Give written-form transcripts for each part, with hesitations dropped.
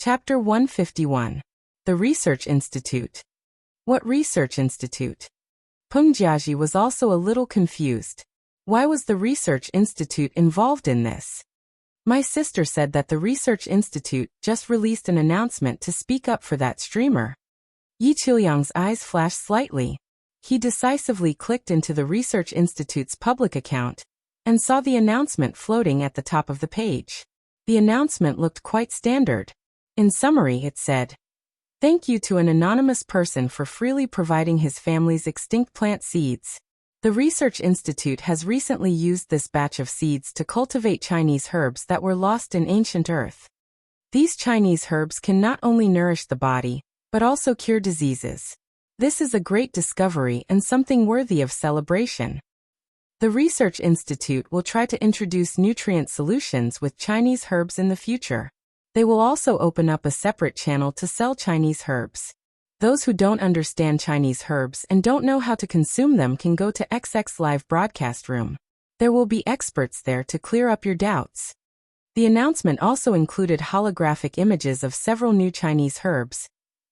Chapter 151. The Research Institute. What Research Institute? Peng Jiaji was also a little confused. Why was the Research Institute involved in this? My sister said that the Research Institute just released an announcement to speak up for that streamer. Yi Qiuyang's eyes flashed slightly. He decisively clicked into the Research Institute's public account and saw the announcement floating at the top of the page. The announcement looked quite standard. In summary, it said, "Thank you to an anonymous person for freely providing his family's extinct plant seeds. The Research Institute has recently used this batch of seeds to cultivate Chinese herbs that were lost in ancient earth. These Chinese herbs can not only nourish the body, but also cure diseases. This is a great discovery and something worthy of celebration. The Research Institute will try to introduce nutrient solutions with Chinese herbs in the future. They will also open up a separate channel to sell Chinese herbs. Those who don't understand Chinese herbs and don't know how to consume them can go to XX Live broadcast room. There will be experts there to clear up your doubts." The announcement also included holographic images of several new Chinese herbs,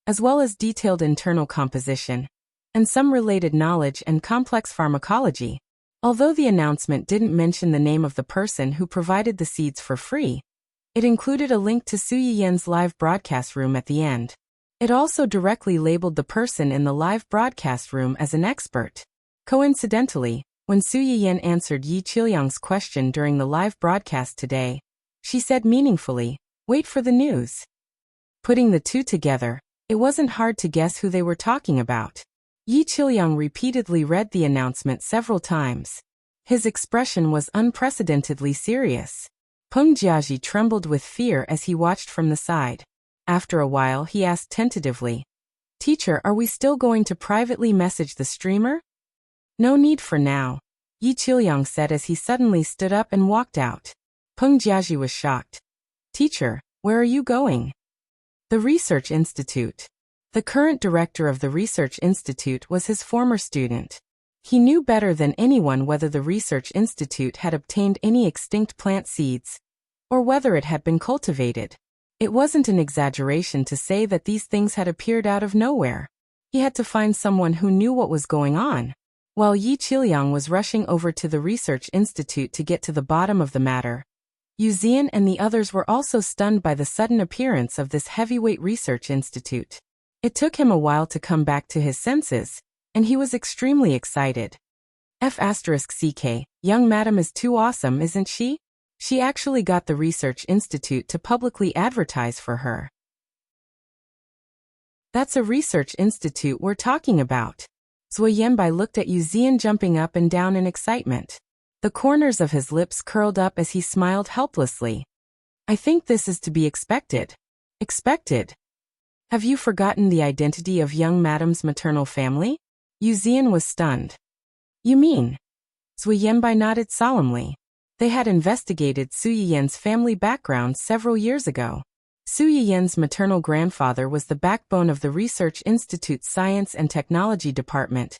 as well as detailed internal composition, and some related knowledge and complex pharmacology. Although the announcement didn't mention the name of the person who provided the seeds for free, it included a link to Su Yiyan's live broadcast room at the end. It also directly labeled the person in the live broadcast room as an expert. Coincidentally, when Su Yiyan answered Yi Qiuyang's question during the live broadcast today, she said meaningfully, "Wait for the news." Putting the two together, it wasn't hard to guess who they were talking about. Yi Qiuyang repeatedly read the announcement several times. His expression was unprecedentedly serious. Peng Jiaji trembled with fear as he watched from the side. After a while he asked tentatively, "Teacher, are we still going to privately message the streamer?" "No need for now," Yi Qiuyang said as he suddenly stood up and walked out. Peng Jiaji was shocked. "Teacher, where are you going?" "The Research Institute." The current director of the Research Institute was his former student. He knew better than anyone whether the Research Institute had obtained any extinct plant seeds, or whether it had been cultivated. It wasn't an exaggeration to say that these things had appeared out of nowhere. He had to find someone who knew what was going on. While Yi Qiuyang was rushing over to the Research Institute to get to the bottom of the matter, Yu Zian and the others were also stunned by the sudden appearance of this heavyweight Research Institute. It took him a while to come back to his senses, and he was extremely excited. F***CK, young madam is too awesome, isn't she? She actually got the Research Institute to publicly advertise for her. That's a Research Institute we're talking about. Zui Yanbai looked at Yu Zian jumping up and down in excitement. The corners of his lips curled up as he smiled helplessly. "I think this is to be expected." "Expected? Have you forgotten the identity of young madam's maternal family?" Yu Zian was stunned. "You mean?" Zui Yanbai nodded solemnly. They had investigated Su Yiyan's family background several years ago. Su Yiyan's maternal grandfather was the backbone of the Research Institute's Science and Technology Department,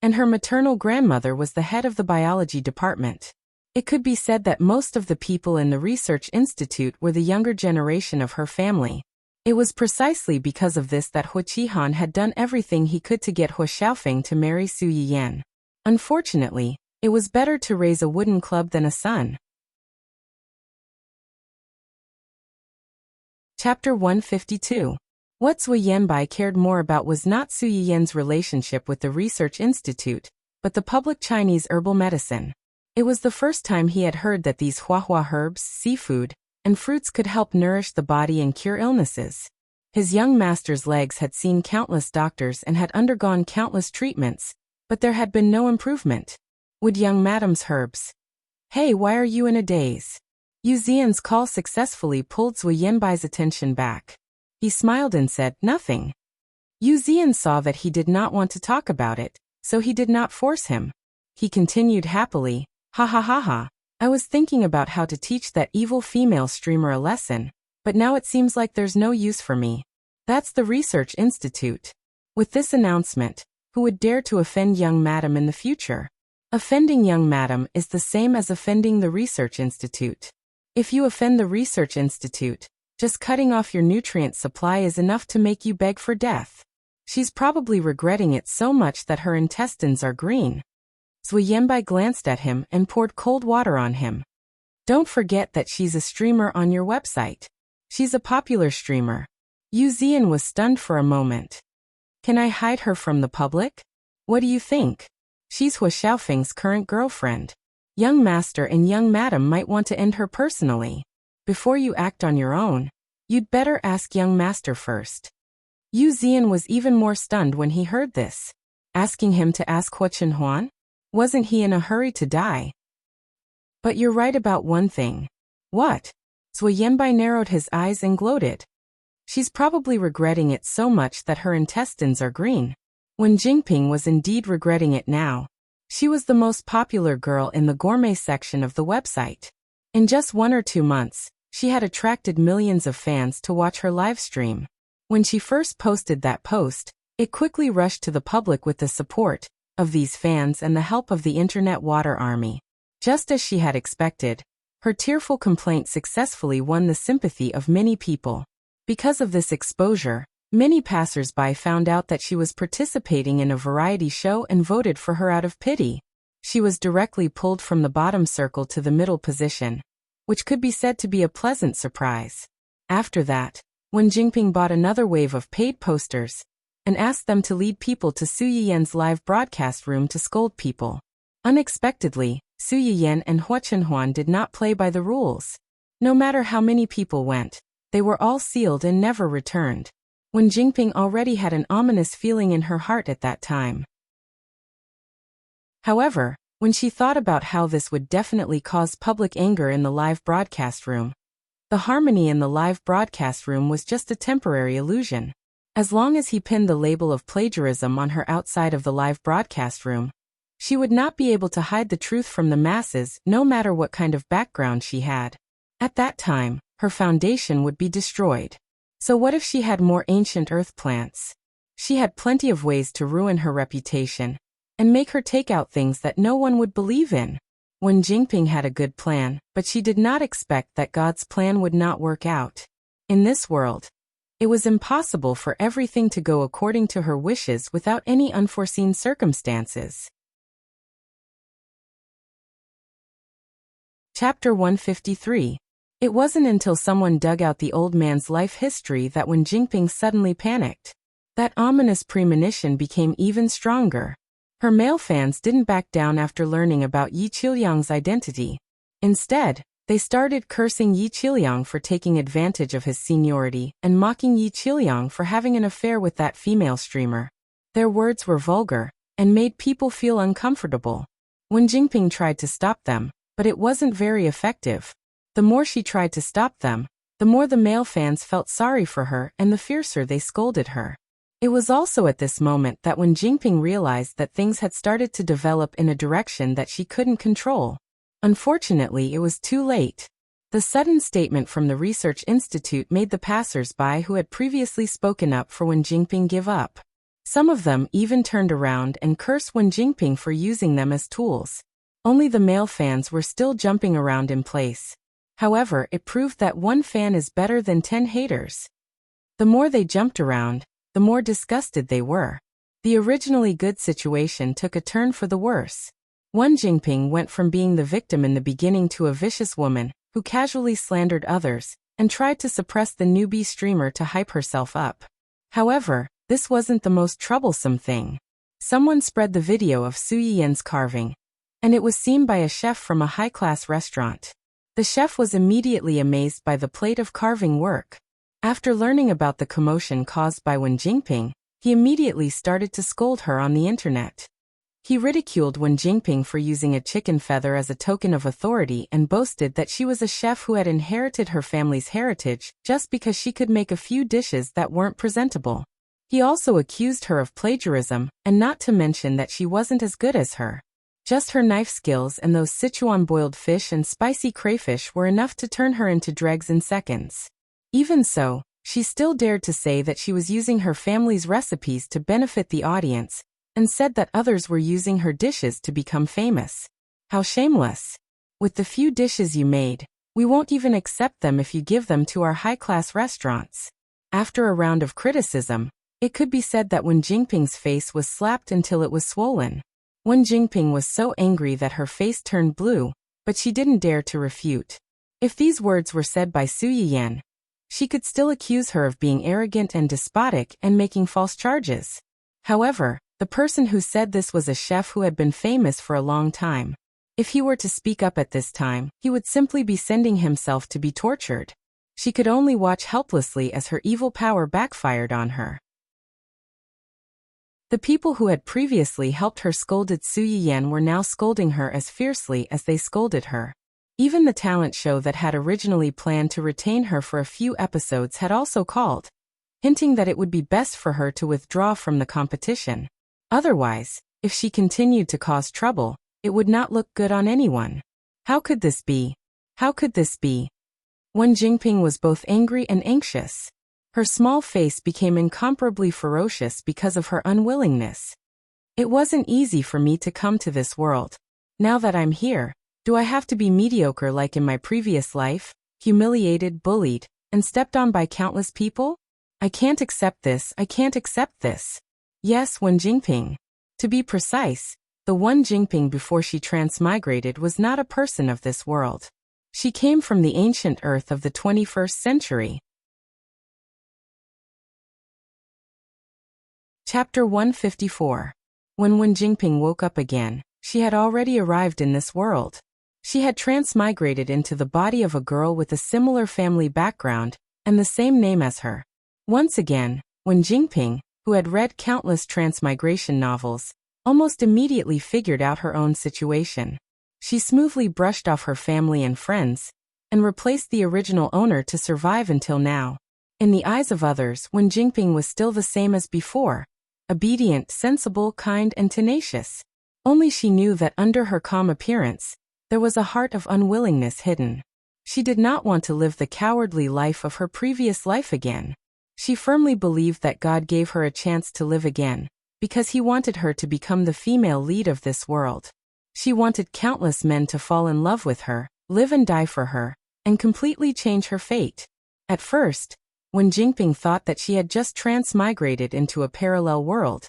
and her maternal grandmother was the head of the Biology Department. It could be said that most of the people in the Research Institute were the younger generation of her family. It was precisely because of this that Hu Qihan had done everything he could to get Hu Xiaofeng to marry Su Yiyan. Unfortunately, it was better to raise a wooden club than a son. Chapter 152. What Zui Yanbai cared more about was not Su Yiyan's relationship with the Research Institute, but the public Chinese herbal medicine. It was the first time he had heard that these huahua herbs, seafood, and fruits could help nourish the body and cure illnesses. His young master's legs had seen countless doctors and had undergone countless treatments, but there had been no improvement. Would young madam's herbs? "Hey, why are you in a daze?" Yu Zian's call successfully pulled Zui Yanbai's attention back. He smiled and said, "Nothing." Yu Zian saw that he did not want to talk about it, so he did not force him. He continued happily, "Ha ha ha ha. I was thinking about how to teach that evil female streamer a lesson, but now it seems like there's no use for me. That's the Research Institute." With this announcement, who would dare to offend young madam in the future? Offending young madam is the same as offending the Research Institute. If you offend the Research Institute, Just cutting off your nutrient supply is enough to make you beg for death. She's probably regretting it so much that her intestines are green. Zhu Yanbai glanced at him and poured cold water on him. Don't forget that she's a streamer on your website. She's a popular streamer. Yu Zian was stunned for a moment. Can I hide her from the public? What do you think? She's Hua Xiaofeng's current girlfriend. Young master and young madam might want to end her personally. Before you act on your own, you'd better ask young master first. Yu Zian was even more stunned when he heard this. Asking him to ask Hua Chenhuan? Wasn't he in a hurry to die? But you're right about one thing. What? Zhu Yanbai narrowed his eyes and gloated. She's probably regretting it so much that her intestines are green. Wen Jingping was indeed regretting it now. She was the most popular girl in the gourmet section of the website. In just 1 or 2 months, she had attracted millions of fans to watch her live stream. When she first posted that post, it quickly rushed to the public with the support of these fans and the help of the internet water army. Just as she had expected, her tearful complaint successfully won the sympathy of many people. Because of this exposure, many passers-by found out that she was participating in a variety show and voted for her out of pity. She was directly pulled from the bottom circle to the middle position, which could be said to be a pleasant surprise. After that, Wen Jingping bought another wave of paid posters and asked them to lead people to Su Yiyan's live broadcast room to scold people. Unexpectedly, Su Yiyan and Hua Chenhuan did not play by the rules. No matter how many people went, they were all sealed and never returned. Wen Jingping already had an ominous feeling in her heart at that time. However, when she thought about how this would definitely cause public anger in the live broadcast room, the harmony in the live broadcast room was just a temporary illusion. As long as he pinned the label of plagiarism on her outside of the live broadcast room, she would not be able to hide the truth from the masses, no matter what kind of background she had. At that time, her foundation would be destroyed. So what if she had more ancient earth plants? She had plenty of ways to ruin her reputation and make her take out things that no one would believe in. Wen Jingping had a good plan, but she did not expect that God's plan would not work out. In this world, it was impossible for everything to go according to her wishes without any unforeseen circumstances. Chapter 153. It wasn't until someone dug out the old man's life history that Wen Jingping suddenly panicked. That ominous premonition became even stronger. Her male fans didn't back down after learning about Yi Qiliang's identity. Instead, they started cursing Yi Qiliang for taking advantage of his seniority and mocking Yi Qiliang for having an affair with that female streamer. Their words were vulgar and made people feel uncomfortable. Wen Jingping tried to stop them, but it wasn't very effective. The more she tried to stop them, the more the male fans felt sorry for her and the fiercer they scolded her. It was also at this moment that Wen Jingping realized that things had started to develop in a direction that she couldn't control. Unfortunately, it was too late. The sudden statement from the research institute made the passers-by who had previously spoken up for Wen Jingping give up. Some of them even turned around and cursed Wen Jingping for using them as tools. Only the male fans were still jumping around in place. However, it proved that one fan is better than 10 haters. The more they jumped around, the more disgusted they were. The originally good situation took a turn for the worse. Wen Jingping went from being the victim in the beginning to a vicious woman who casually slandered others and tried to suppress the newbie streamer to hype herself up. However, this wasn't the most troublesome thing. Someone spread the video of Su Yiyan's carving, and it was seen by a chef from a high-class restaurant. The chef was immediately amazed by the plate of carving work. After learning about the commotion caused by Wen Jingping, he immediately started to scold her on the internet. He ridiculed Wen Jingping for using a chicken feather as a token of authority and boasted that she was a chef who had inherited her family's heritage just because she could make a few dishes that weren't presentable. He also accused her of plagiarism, and not to mention that she wasn't as good as her. Just her knife skills and those Sichuan boiled fish and spicy crayfish were enough to turn her into dregs in seconds. Even so, she still dared to say that she was using her family's recipes to benefit the audience, and said that others were using her dishes to become famous. How shameless! With the few dishes you made, We won't even accept them if you give them to our high-class restaurants. After a round of criticism, it could be said that Wen Jingping's face was slapped until it was swollen. Wen Jingping was so angry that her face turned blue, but she didn't dare to refute. If these words were said by Su Yiyan, she could still accuse her of being arrogant and despotic and making false charges. However, the person who said this was a chef who had been famous for a long time. If he were to speak up at this time, he would simply be sending himself to be tortured. She could only watch helplessly as her evil power backfired on her. The people who had previously helped her scolded Su Yiyan were now scolding her as fiercely as they scolded her. Even the talent show that had originally planned to retain her for a few episodes had also called, hinting that it would be best for her to withdraw from the competition. Otherwise, if she continued to cause trouble, it would not look good on anyone. How could this be? How could this be? Wen Jingping was both angry and anxious. Her small face became incomparably ferocious because of her unwillingness. It wasn't easy for me to come to this world. Now that I'm here, do I have to be mediocre like in my previous life, humiliated, bullied, and stepped on by countless people? I can't accept this, I can't accept this. Yes, Wen Jingping. To be precise, the Wen Jingping before she transmigrated was not a person of this world. She came from the ancient earth of the 21st century. Chapter 154. When Wen Jingping woke up again, she had already arrived in this world. She had transmigrated into the body of a girl with a similar family background and the same name as her. Once again, Wen Jingping, who had read countless transmigration novels, almost immediately figured out her own situation. She smoothly brushed off her family and friends, and replaced the original owner to survive until now. In the eyes of others, Wen Jingping was still the same as before, obedient, sensible, kind, and tenacious. Only she knew that under her calm appearance, there was a heart of unwillingness hidden. She did not want to live the cowardly life of her previous life again. She firmly believed that God gave her a chance to live again, because He wanted her to become the female lead of this world. She wanted countless men to fall in love with her, live and die for her, and completely change her fate. At first, Wen Jingping thought that she had just transmigrated into a parallel world,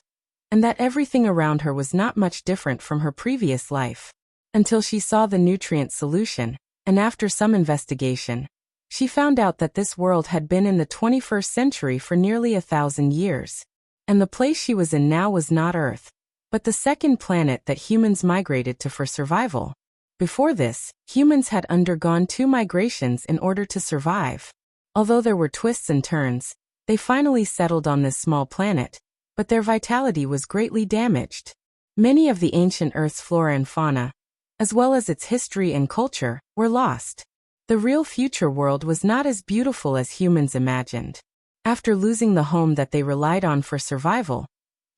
and that everything around her was not much different from her previous life. Until she saw the nutrient solution, and after some investigation, she found out that this world had been in the 21st century for nearly 1,000 years. And the place she was in now was not Earth, but the second planet that humans migrated to for survival. Before this, humans had undergone 2 migrations in order to survive. Although there were twists and turns, they finally settled on this small planet, but their vitality was greatly damaged. Many of the ancient Earth's flora and fauna, as well as its history and culture, were lost. The real future world was not as beautiful as humans imagined. After losing the home that they relied on for survival,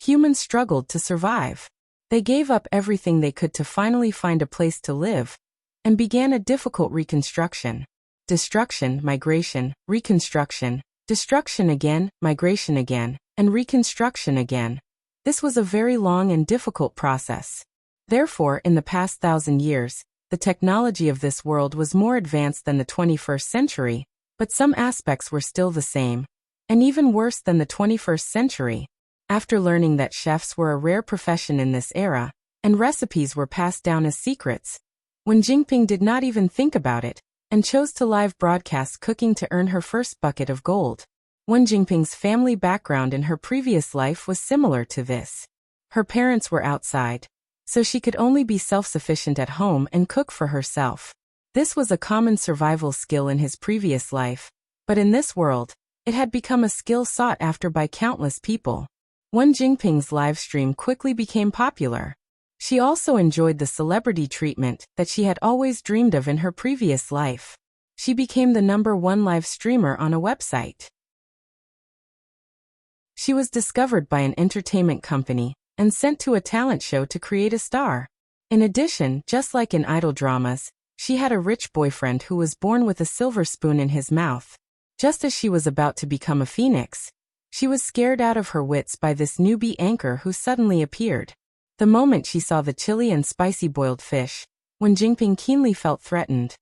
humans struggled to survive. They gave up everything they could to finally find a place to live, and began a difficult reconstruction. Destruction, migration, reconstruction, destruction again, migration again, and reconstruction again. This was a very long and difficult process. Therefore, in the past 1,000 years, the technology of this world was more advanced than the 21st century, but some aspects were still the same, and even worse than the 21st century. After learning that chefs were a rare profession in this era, and recipes were passed down as secrets, Wen Jingping did not even think about it, and chose to live broadcast cooking to earn her first bucket of gold. Wen Jingping's family background in her previous life was similar to this. Her parents were outside, so she could only be self-sufficient at home and cook for herself. This was a common survival skill in his previous life, but in this world, it had become a skill sought after by countless people. Wen Jingping's livestream quickly became popular. She also enjoyed the celebrity treatment that she had always dreamed of in her previous life. She became the #1 live streamer on a website. She was discovered by an entertainment company and sent to a talent show to create a star. In addition, just like in idol dramas, she had a rich boyfriend who was born with a silver spoon in his mouth. Just as she was about to become a phoenix, she was scared out of her wits by this newbie anchor who suddenly appeared. The moment she saw the chili and spicy boiled fish, Wen Jingping keenly felt threatened.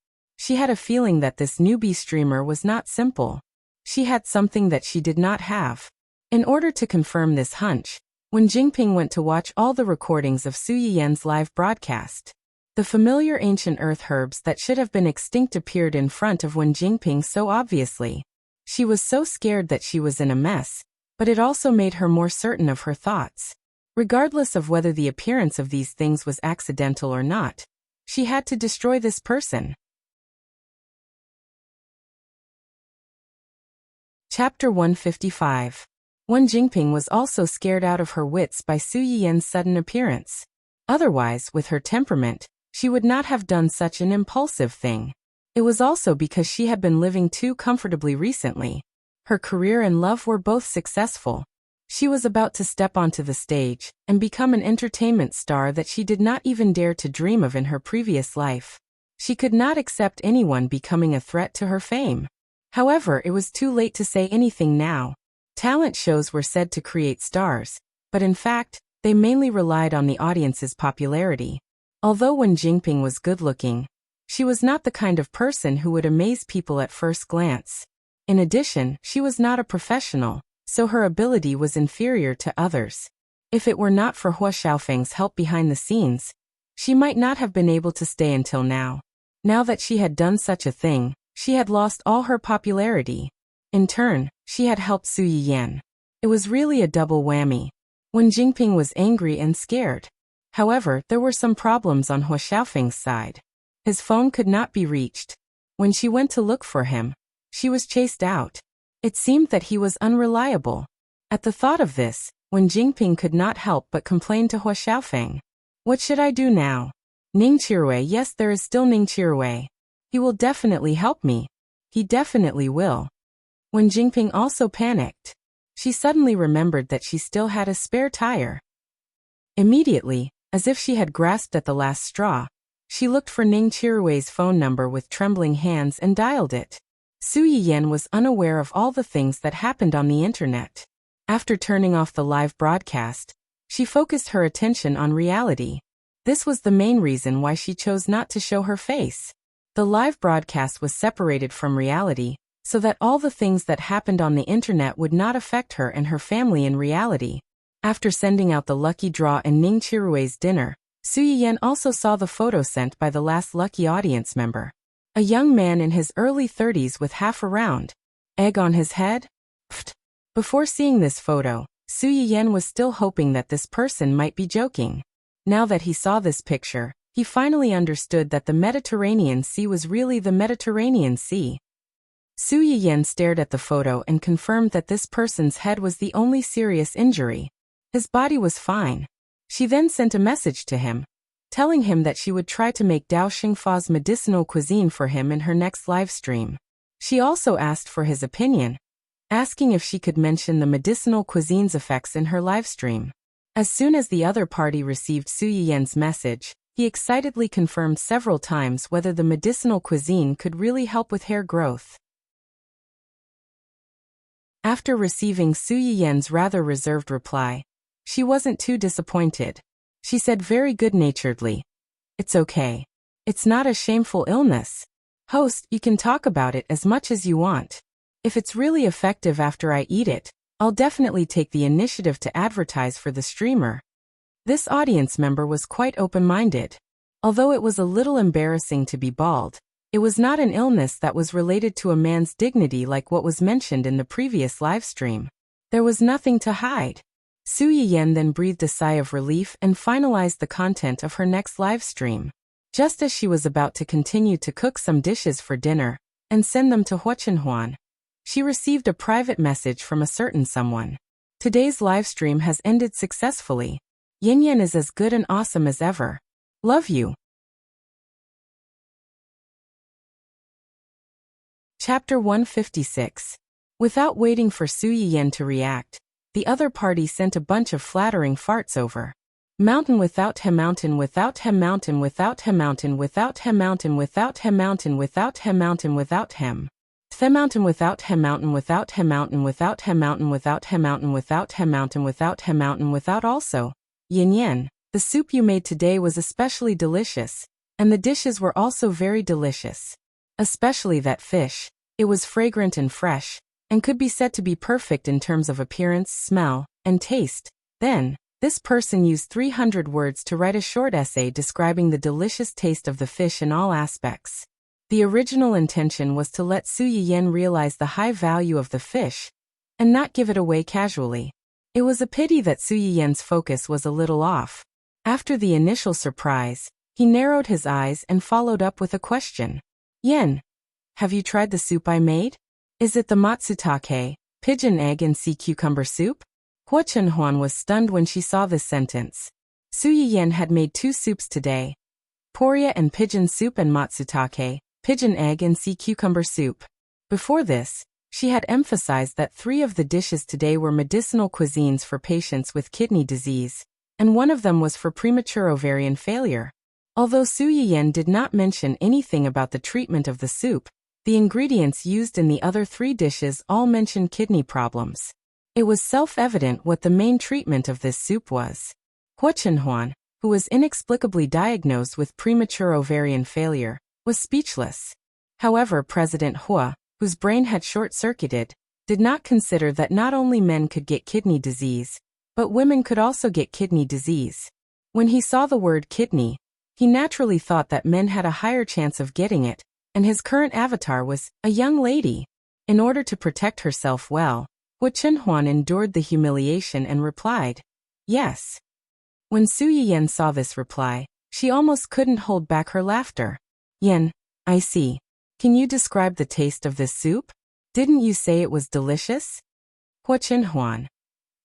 She had a feeling that this newbie streamer was not simple. She had something that she did not have. In order to confirm this hunch, Wen Jingping went to watch all the recordings of Su Yiyan's live broadcast. The familiar ancient earth herbs that should have been extinct appeared in front of Wen Jingping so obviously. She was so scared that she was in a mess, but it also made her more certain of her thoughts. Regardless of whether the appearance of these things was accidental or not, she had to destroy this person. Chapter 155. Wen Jingping was also scared out of her wits by Su Yiyan's sudden appearance. Otherwise, with her temperament, she would not have done such an impulsive thing. It was also because she had been living too comfortably recently. Her career and love were both successful. She was about to step onto the stage and become an entertainment star that she did not even dare to dream of in her previous life. She could not accept anyone becoming a threat to her fame. However, it was too late to say anything now. Talent shows were said to create stars, but in fact, they mainly relied on the audience's popularity. Although Wen Jingping was good-looking, she was not the kind of person who would amaze people at first glance. In addition, she was not a professional, so her ability was inferior to others. If it were not for Hua Xiaofeng's help behind the scenes, she might not have been able to stay until now. Now that she had done such a thing, she had lost all her popularity. In turn, she had helped Su Yiyan. It was really a double whammy. Wen Jingping was angry and scared. However, there were some problems on Hua Xiaofeng's side. His phone could not be reached. When she went to look for him, she was chased out. It seemed that he was unreliable. At the thought of this, Wen Jingping could not help but complain to Hua Xiaofeng. What should I do now? Ning Qirui, yes, there is still Ning Qirui. He will definitely help me. He definitely will. Wen Jingping also panicked. She suddenly remembered that she still had a spare tire. Immediately, as if she had grasped at the last straw, she looked for Ning Qirui's phone number with trembling hands and dialed it. Su Yiyan was unaware of all the things that happened on the internet. After turning off the live broadcast, she focused her attention on reality. This was the main reason why she chose not to show her face. The live broadcast was separated from reality, so that all the things that happened on the internet would not affect her and her family in reality. After sending out the lucky draw and Ning Qirui's dinner, Su Yiyan also saw the photo sent by the last lucky audience member. A young man in his early 30s with half a round egg on his head? Pfft. Before seeing this photo, Su Yiyan was still hoping that this person might be joking. Now that he saw this picture, he finally understood that the Mediterranean Sea was really the Mediterranean Sea. Su Yiyan stared at the photo and confirmed that this person's head was the only serious injury. His body was fine. She then sent a message to him, telling him that she would try to make Dao Xingfa's medicinal cuisine for him in her next live stream. She also asked for his opinion, asking if she could mention the medicinal cuisine's effects in her live stream. As soon as the other party received Su Yiyan's message, he excitedly confirmed several times whether the medicinal cuisine could really help with hair growth. After receiving Su Yiyan's rather reserved reply, she wasn't too disappointed. She said very good-naturedly, "It's okay. It's not a shameful illness. Host, you can talk about it as much as you want. If it's really effective after I eat it, I'll definitely take the initiative to advertise for the streamer." This audience member was quite open-minded. Although it was a little embarrassing to be bald, it was not an illness that was related to a man's dignity like what was mentioned in the previous live stream. There was nothing to hide. Su Yiyan then breathed a sigh of relief and finalized the content of her next live stream. Just as she was about to continue to cook some dishes for dinner and send them to Huachenhuan, she received a private message from a certain someone. Today's live stream has ended successfully. Yin Yan is as good and awesome as ever. Love you. Chapter 156. Without waiting for Su Yiyan to react, the other party sent a bunch of flattering farts over. Mountain without him, mountain without him, mountain without him, mountain without him, mountain without him, mountain without him, mountain without him. The mountain without him, mountain without him, mountain without him, mountain without him, mountain without him, mountain without him, mountain without also. Yin Yan, the soup you made today was especially delicious, and the dishes were also very delicious. Especially that fish. It was fragrant and fresh, and could be said to be perfect in terms of appearance, smell, and taste. Then, this person used 300 words to write a short essay describing the delicious taste of the fish in all aspects. The original intention was to let Su Yiyan realize the high value of the fish, and not give it away casually. It was a pity that Su Yiyan's focus was a little off. After the initial surprise, he narrowed his eyes and followed up with a question. Yen, have you tried the soup I made? Is it the matsutake, pigeon egg and sea cucumber soup? Hua Chenhuan was stunned when she saw this sentence. Su Yiyan had made 2 soups today. Poria and pigeon soup and matsutake, pigeon egg and sea cucumber soup. Before this, she had emphasized that 3 of the dishes today were medicinal cuisines for patients with kidney disease, and one of them was for premature ovarian failure. Although Su Yiyan did not mention anything about the treatment of the soup, the ingredients used in the other 3 dishes all mentioned kidney problems. It was self-evident what the main treatment of this soup was. Hua Chenhuan, who was inexplicably diagnosed with premature ovarian failure, was speechless. However, President Hua, whose brain had short-circuited, did not consider that not only men could get kidney disease, but women could also get kidney disease. When he saw the word kidney, he naturally thought that men had a higher chance of getting it, and his current avatar was a young lady. In order to protect herself well, Hua Chenhuan endured the humiliation and replied, yes. When Su Yiyan saw this reply, she almost couldn't hold back her laughter. Yen, I see. Can you describe the taste of this soup? Didn't you say it was delicious? Hua Chenhuan.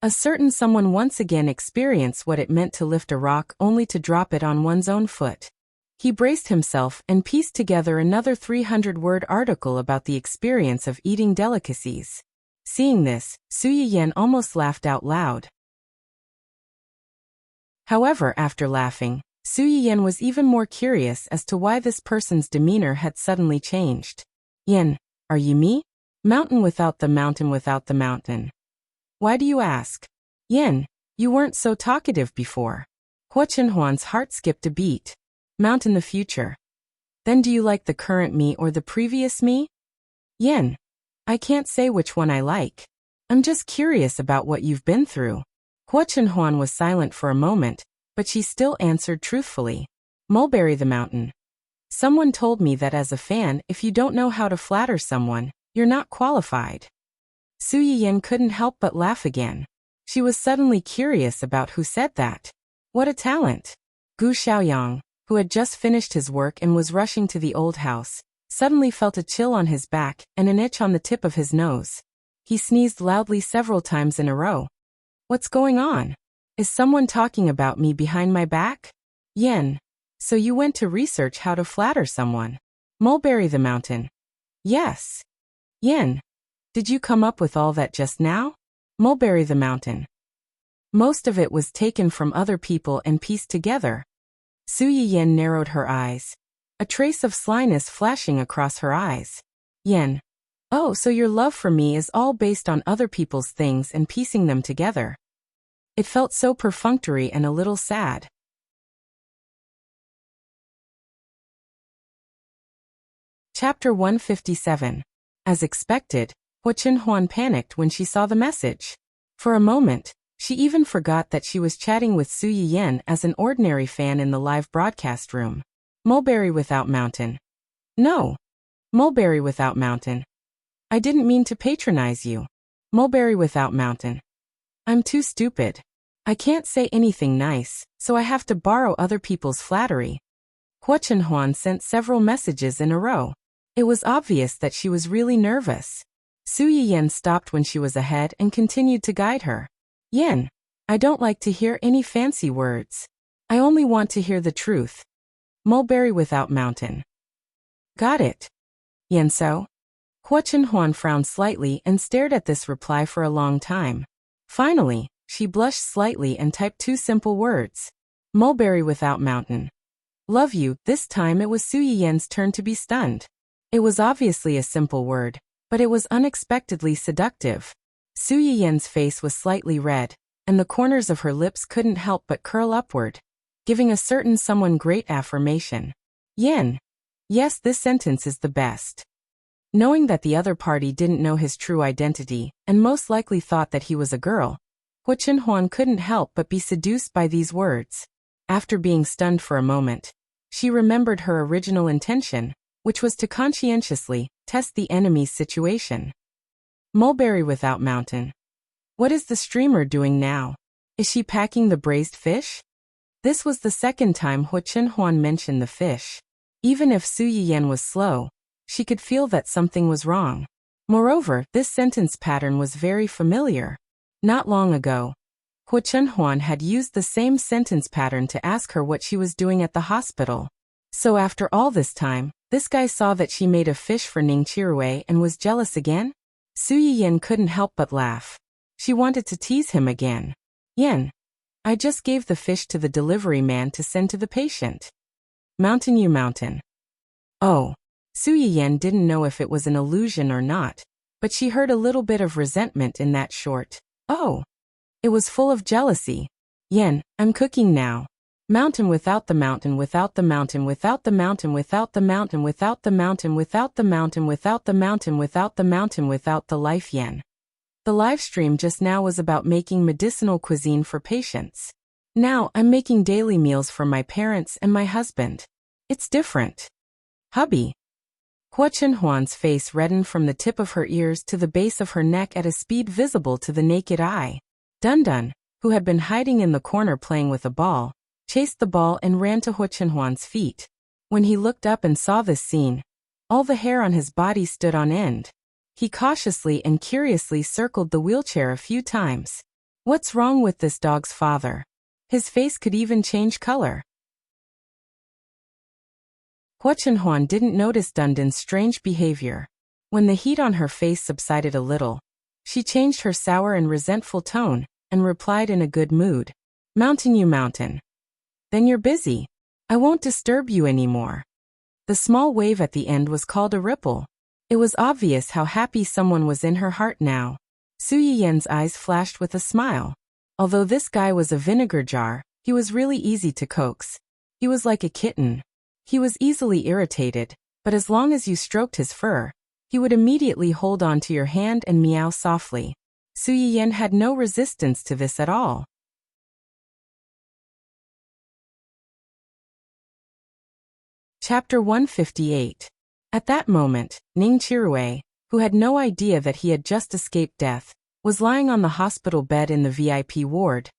A certain someone once again experienced what it meant to lift a rock only to drop it on one's own foot. He braced himself and pieced together another 300-word article about the experience of eating delicacies. Seeing this, Su Yiyan almost laughed out loud. However, after laughing, Su Yiyan was even more curious as to why this person's demeanor had suddenly changed. Yen, are you me? Mountain without the mountain without the mountain. Why do you ask? Yen, you weren't so talkative before. Hua Chenhuan's heart skipped a beat. Mount in the future. Then do you like the current me or the previous me? Yen, I can't say which one I like. I'm just curious about what you've been through. Hua Chenhuan was silent for a moment, but she still answered truthfully. Mulberry the mountain. Someone told me that as a fan, if you don't know how to flatter someone, you're not qualified. Su Yiyan couldn't help but laugh again. She was suddenly curious about who said that. What a talent. Gu Xiaoyang, who had just finished his work and was rushing to the old house, suddenly felt a chill on his back and an itch on the tip of his nose. He sneezed loudly several times in a row. What's going on? Is someone talking about me behind my back? Yen, so you went to research how to flatter someone. Mulberry the mountain. Yes. Yen, did you come up with all that just now? Mulberry the mountain. Most of it was taken from other people and pieced together. Su Yiyan narrowed her eyes, a trace of slyness flashing across her eyes. Yen, oh, so your love for me is all based on other people's things and piecing them together. It felt so perfunctory and a little sad. Chapter 157. As expected, Hua Chenhuan panicked when she saw the message. For a moment, she even forgot that she was chatting with Su Yiyan as an ordinary fan in the live broadcast room. Mulberry without mountain. No. Mulberry without mountain. I didn't mean to patronize you. Mulberry without mountain. I'm too stupid. I can't say anything nice, so I have to borrow other people's flattery. Hua Chenhuan sent several messages in a row. It was obvious that she was really nervous. Su Yiyan stopped when she was ahead and continued to guide her. Yen, I don't like to hear any fancy words. I only want to hear the truth. Mulberry without mountain. Got it. Yen so? Hua Chenhuan frowned slightly and stared at this reply for a long time. Finally, she blushed slightly and typed 2 simple words. Mulberry without mountain. Love you. This time it was Su Yiyan's turn to be stunned. It was obviously a simple word, but it was unexpectedly seductive. Su Yiyan's face was slightly red, and the corners of her lips couldn't help but curl upward, giving a certain someone great affirmation. Yen, Yes, this sentence is the best. Knowing that the other party didn't know his true identity, and most likely thought that he was a girl, Hu Chenhuan couldn't help but be seduced by these words. After being stunned for a moment, she remembered her original intention, which was to conscientiously test the enemy's situation. Mulberry without mountain. What is the streamer doing now? Is she packing the braised fish? This was the second time Hu Chenhuan mentioned the fish. Even if Su Yiyan was slow, she could feel that something was wrong. Moreover, this sentence pattern was very familiar. Not long ago, Hu Chenhuan had used the same sentence pattern to ask her what she was doing at the hospital. So after all this time, this guy saw that she made a fish for Ning Chirui and was jealous again? Su Yiyan couldn't help but laugh. She wanted to tease him again. Yen, I just gave the fish to the delivery man to send to the patient. Mountain you mountain. Oh. Su Yiyan didn't know if it was an illusion or not, but she heard a little bit of resentment in that short "oh." It was full of jealousy. Yen, I'm cooking now. Mountain without the mountain without the mountain without the mountain without the mountain without the mountain without the mountain without the mountain without the mountain without the life yen. The live stream just now was about making medicinal cuisine for patients. Now I'm making daily meals for my parents and my husband. It's different. Hubby. Hu Chenhuan's face reddened from the tip of her ears to the base of her neck at a speed visible to the naked eye. Dun-Dun, who had been hiding in the corner playing with a ball, chased the ball and ran to Hu Chenhuan's feet. When he looked up and saw this scene, all the hair on his body stood on end. He cautiously and curiously circled the wheelchair a few times. What's wrong with this dog's father? His face could even change color. Hu Chenhuan didn't notice Dun-Dun's strange behavior. When the heat on her face subsided a little, she changed her sour and resentful tone, and replied in a good mood. Mountain you mountain. Then you're busy. I won't disturb you anymore. The small wave at the end was called a ripple. It was obvious how happy someone was in her heart now. Su Yiyan's eyes flashed with a smile. Although this guy was a vinegar jar, he was really easy to coax. He was like a kitten. He was easily irritated, but as long as you stroked his fur, he would immediately hold on to your hand and meow softly. Su Yiyan had no resistance to this at all. Chapter 158. At that moment, Ning Chirui, who had no idea that he had just escaped death, was lying on the hospital bed in the VIP ward,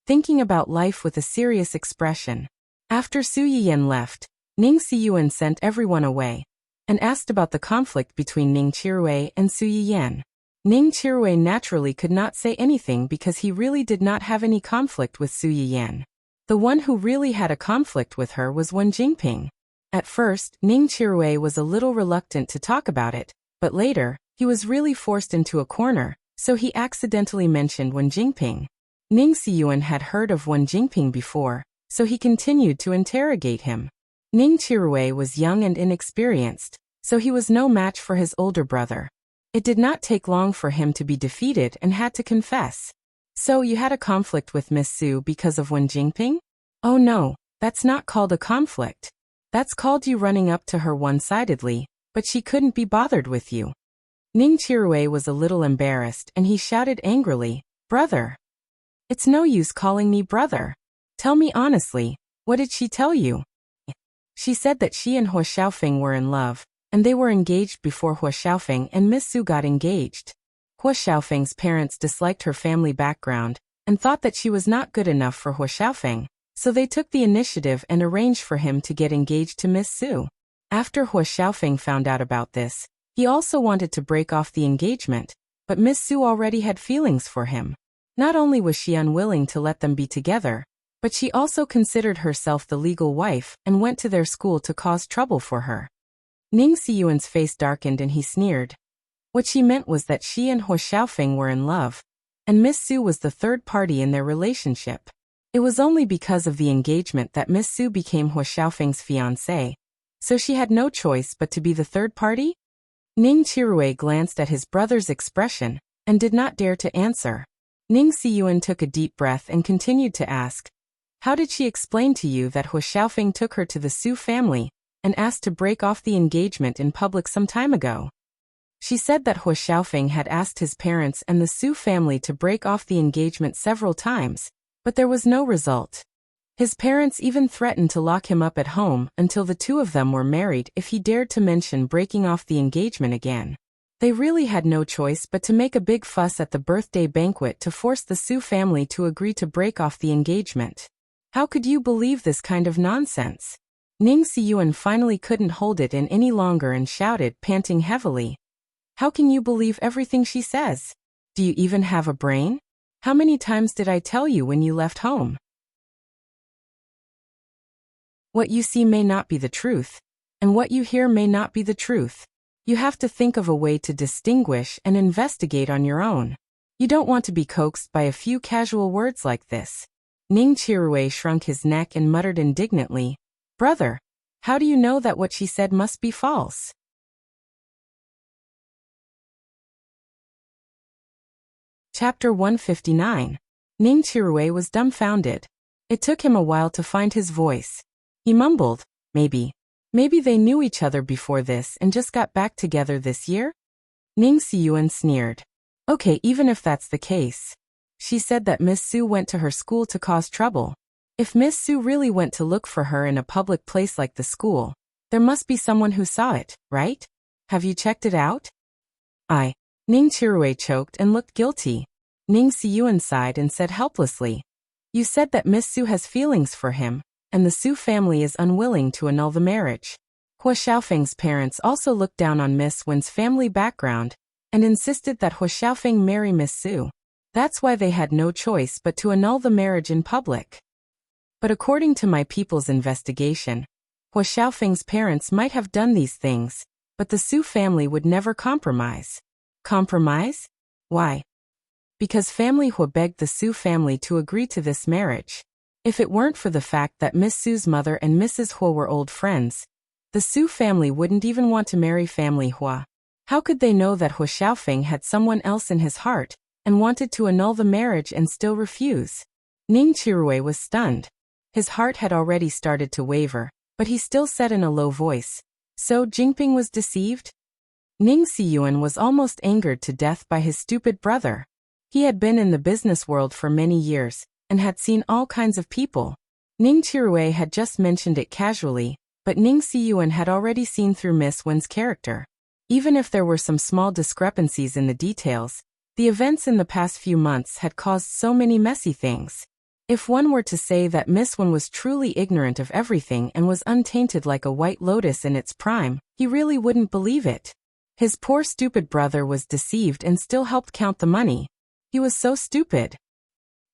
thinking about life with a serious expression. After Su Yiyan left, Ning Siyuan sent everyone away, and asked about the conflict between Ning Chirui and Su Yiyan. Ning Chirui naturally could not say anything because he really did not have any conflict with Su Yiyan. The one who really had a conflict with her was Wen Jingping. At first, Ning Chirui was a little reluctant to talk about it, but later, he was really forced into a corner, so he accidentally mentioned Wen Jingping. Ning Siyuan had heard of Wen Jingping before, so he continued to interrogate him. Ning Chirui was young and inexperienced, so he was no match for his older brother. It did not take long for him to be defeated and had to confess. So you had a conflict with Miss Su because of Wen Jingping? Oh no, that's not called a conflict. That's called you running up to her one-sidedly, but she couldn't be bothered with you. Ning Chirui was a little embarrassed and he shouted angrily, Brother! It's no use calling me brother. Tell me honestly, what did she tell you? She said that she and Hu Xiaofeng were in love, and they were engaged before Hu Xiaofeng and Miss Su got engaged. Hu Xiaofeng's parents disliked her family background, and thought that she was not good enough for Hu Xiaofeng, so they took the initiative and arranged for him to get engaged to Miss Su. After Hu Xiaofeng found out about this, he also wanted to break off the engagement, but Miss Su already had feelings for him. Not only was she unwilling to let them be together, but she also considered herself the legal wife and went to their school to cause trouble for her. Ning Siyuan's face darkened and he sneered. What she meant was that she and Hu Xiaofeng were in love, and Miss Su was the third party in their relationship. It was only because of the engagement that Miss Su became Hu Xiaofeng's fiancée, so she had no choice but to be the third party? Ning Chirui glanced at his brother's expression and did not dare to answer. Ning Siyuan took a deep breath and continued to ask, How did she explain to you that Hu Xiaofeng took her to the Su family and asked to break off the engagement in public some time ago. She said that Hua Xiaofeng had asked his parents and the Su family to break off the engagement several times, but there was no result. His parents even threatened to lock him up at home until the two of them were married if he dared to mention breaking off the engagement again. They really had no choice but to make a big fuss at the birthday banquet to force the Su family to agree to break off the engagement. How could you believe this kind of nonsense? Ning Siyuan finally couldn't hold it in any longer and shouted, panting heavily. How can you believe everything she says? Do you even have a brain? How many times did I tell you when you left home? What you see may not be the truth, and what you hear may not be the truth. You have to think of a way to distinguish and investigate on your own. You don't want to be coaxed by a few casual words like this. Ning Chirui shrunk his neck and muttered indignantly, "Brother, how do you know that what she said must be false?" Chapter 159. Ning Chirui was dumbfounded. It took him a while to find his voice. He mumbled, Maybe they knew each other before this and just got back together this year?" Ning Siyuan sneered. "Okay, even if that's the case. She said that Miss Su went to her school to cause trouble. If Miss Su really went to look for her in a public place like the school, there must be someone who saw it, right? Have you checked it out?" Ning Chirui choked and looked guilty. Ning Siyuan sighed and said helplessly, "You said that Miss Su has feelings for him, and the Su family is unwilling to annul the marriage." Hua Xiaofeng's parents also looked down on Miss Wen's family background and insisted that Hua Xiaofeng marry Miss Su. That's why they had no choice but to annul the marriage in public. But according to my people's investigation, Hua Xiaofeng's parents might have done these things, but the Su family would never compromise. Compromise? Why? Because family Hua begged the Su family to agree to this marriage. If it weren't for the fact that Miss Su's mother and Mrs. Hua were old friends, the Su family wouldn't even want to marry family Hua. How could they know that Hua Xiaofeng had someone else in his heart and wanted to annul the marriage and still refuse? Ning Chirui was stunned. His heart had already started to waver, but he still said in a low voice, "So Jingping was deceived?" Ning Siyuan was almost angered to death by his stupid brother. He had been in the business world for many years and had seen all kinds of people. Ning Chirui had just mentioned it casually, but Ning Siyuan had already seen through Miss Wen's character. Even if there were some small discrepancies in the details, the events in the past few months had caused so many messy things. If one were to say that Miss Wen was truly ignorant of everything and was untainted like a white lotus in its prime, he really wouldn't believe it. His poor stupid brother was deceived and still helped count the money. He was so stupid.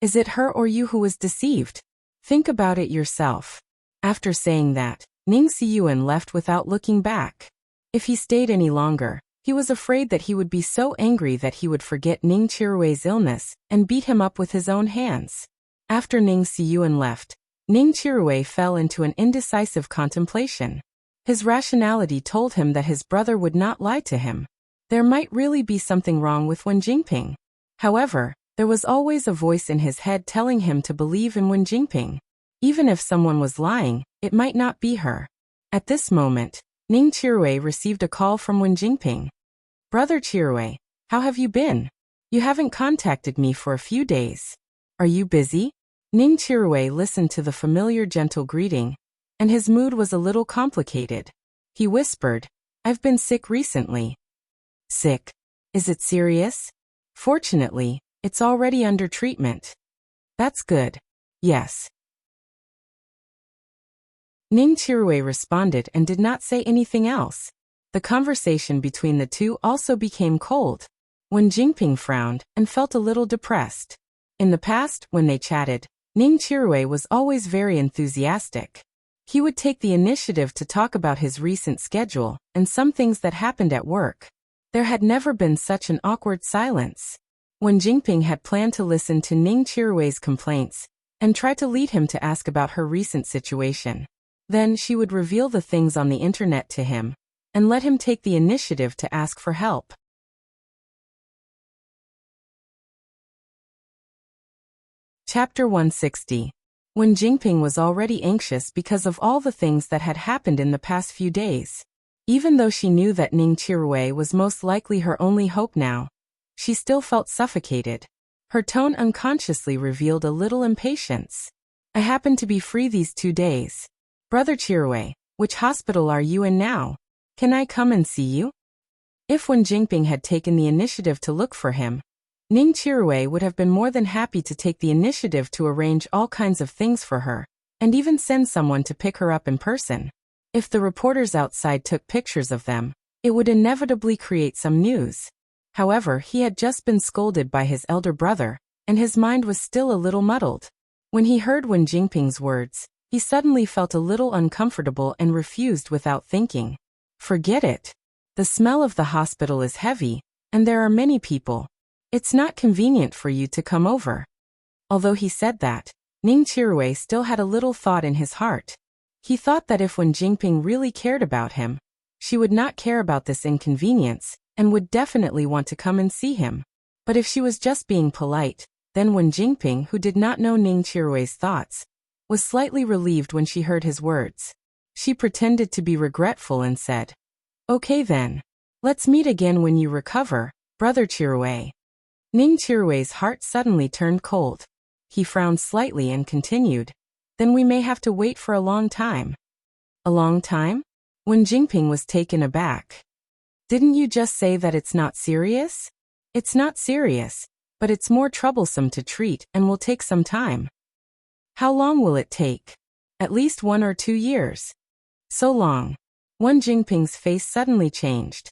Is it her or you who was deceived? Think about it yourself. After saying that, Ning Siyuan left without looking back. If he stayed any longer, he was afraid that he would be so angry that he would forget Ning Chirui's illness and beat him up with his own hands. After Ning Siyuan left, Ning Chirui fell into an indecisive contemplation. His rationality told him that his brother would not lie to him. There might really be something wrong with Wen Jingping. However, there was always a voice in his head telling him to believe in Wen Jingping. Even if someone was lying, it might not be her. At this moment, Ning Chirui received a call from Wen Jingping. "Brother Chirui, how have you been? You haven't contacted me for a few days. Are you busy?" Ning Chirui listened to the familiar gentle greeting, and his mood was a little complicated. He whispered, "I've been sick recently." "Sick? Is it serious?" "Fortunately, it's already under treatment." "That's good." "Yes." Ning Chirui responded and did not say anything else. The conversation between the two also became cold. Wen Jingping frowned and felt a little depressed. In the past, when they chatted, Ning Chirui was always very enthusiastic. He would take the initiative to talk about his recent schedule and some things that happened at work. There had never been such an awkward silence. Wen Jingping had planned to listen to Ning Chirui's complaints and try to lead him to ask about her recent situation. Then she would reveal the things on the internet to him and let him take the initiative to ask for help. Chapter 160. Wen Jingping was already anxious because of all the things that had happened in the past few days. Even though she knew that Ning Qiruwei was most likely her only hope now, she still felt suffocated. Her tone unconsciously revealed a little impatience. I happen to be free these 2 days. Brother Qiruwei, which hospital are you in now? Can I come and see you? If Wen Jingping had taken the initiative to look for him, Ning Qiruwei would have been more than happy to take the initiative to arrange all kinds of things for her, and even send someone to pick her up in person. If the reporters outside took pictures of them, it would inevitably create some news. However, he had just been scolded by his elder brother, and his mind was still a little muddled. When he heard Wen Jingping's words, he suddenly felt a little uncomfortable and refused without thinking. Forget it. The smell of the hospital is heavy, and there are many people. It's not convenient for you to come over. Although he said that, Ning Qiruwei still had a little thought in his heart. He thought that if Wen Jingping really cared about him, she would not care about this inconvenience, and would definitely want to come and see him. But if she was just being polite, then Wen Jingping, who did not know Ning Qiruwei's thoughts, was slightly relieved when she heard his words. She pretended to be regretful and said, "Okay then. Let's meet again when you recover, Brother Qiruwei." Ning Qiruwei's heart suddenly turned cold. He frowned slightly and continued, "Then we may have to wait for a long time." "A long time?" Wen Jingping was taken aback. "Didn't you just say that it's not serious?" "It's not serious, but it's more troublesome to treat and will take some time." "How long will it take?" "At least 1 or 2 years." "So long." Wen Jingping's face suddenly changed.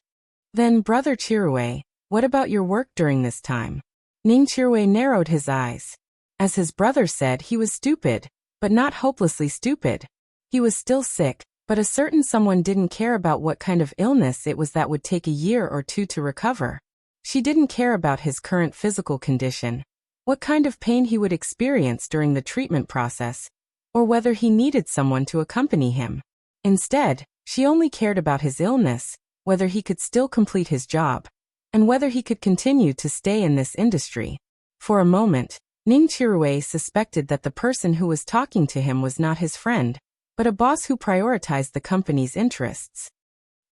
"Then, Brother Qiruwei, what about your work during this time?" Ning Qiruwei narrowed his eyes. As his brother said, he was stupid, but not hopelessly stupid. He was still sick, but a certain someone didn't care about what kind of illness it was that would take a year or 2 to recover. She didn't care about his current physical condition, what kind of pain he would experience during the treatment process, or whether he needed someone to accompany him. Instead, she only cared about his illness, whether he could still complete his job, and whether he could continue to stay in this industry. For a moment, Ning Qiruwei suspected that the person who was talking to him was not his friend, but a boss who prioritized the company's interests.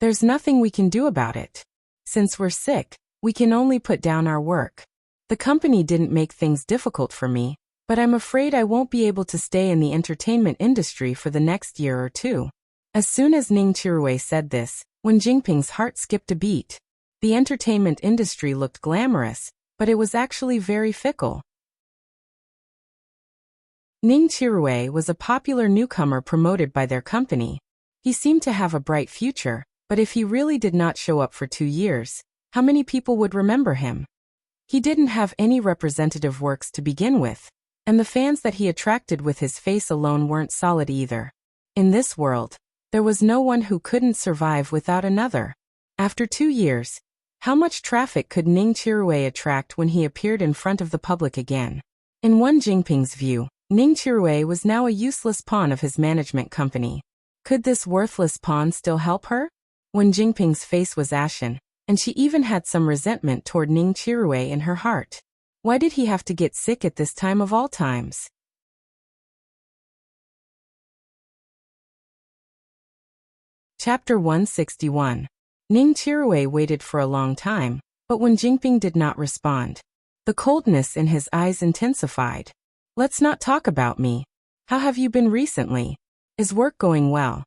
"There's nothing we can do about it. Since we're sick, we can only put down our work. The company didn't make things difficult for me, but I'm afraid I won't be able to stay in the entertainment industry for the next year or 2. As soon as Ning Qiruwei said this, Wen Jingping's heart skipped a beat. The entertainment industry looked glamorous, but it was actually very fickle. Ning Qiruwei was a popular newcomer promoted by their company. He seemed to have a bright future, but if he really did not show up for 2 years, how many people would remember him? He didn't have any representative works to begin with, and the fans that he attracted with his face alone weren't solid either. In this world, there was no one who couldn't survive without another. After 2 years, how much traffic could Ning Qiruwei attract when he appeared in front of the public again? In Wen Jingping's view, Ning Qiruwei was now a useless pawn of his management company. Could this worthless pawn still help her? Wen Jingping's face was ashen, and she even had some resentment toward Ning Qiruwei in her heart. Why did he have to get sick at this time of all times? Chapter 161. Ning Qiruwei waited for a long time, but Wen Jingping did not respond. The coldness in his eyes intensified. "Let's not talk about me. How have you been recently? Is work going well?"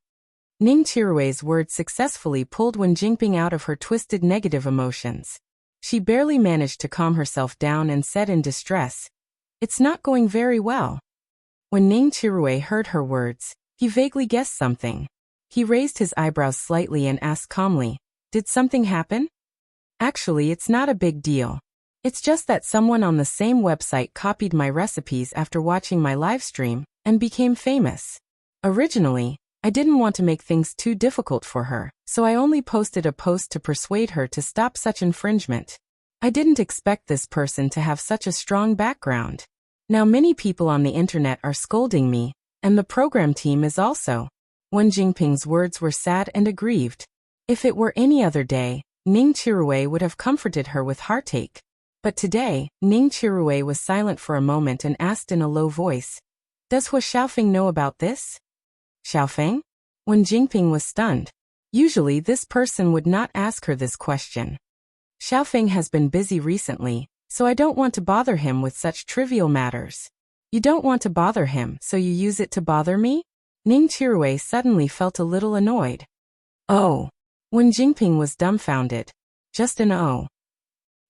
Ning Qiruwei's words successfully pulled Wen Jingping out of her twisted negative emotions. She barely managed to calm herself down and said in distress, "It's not going very well." When Ning Qiruwei heard her words, he vaguely guessed something. He raised his eyebrows slightly and asked calmly, "Did something happen?" "Actually, it's not a big deal. It's just that someone on the same website copied my recipes after watching my live stream and became famous. Originally, I didn't want to make things too difficult for her, so I only posted a post to persuade her to stop such infringement. I didn't expect this person to have such a strong background. Now many people on the internet are scolding me, and the program team is also." Wen Jingping's words were sad and aggrieved. If it were any other day, Ning Qiruwei would have comforted her with heartache. But today, Ning Qiruwei was silent for a moment and asked in a low voice, Does Hua Xiaofeng know about this? Xiaofeng? Wen Jingping was stunned. Usually this person would not ask her this question. Xiaofeng has been busy recently, so I don't want to bother him with such trivial matters. You don't want to bother him, so you use it to bother me? Ning Qiruwei suddenly felt a little annoyed. Oh. Wen Jingping was dumbfounded. Just an oh.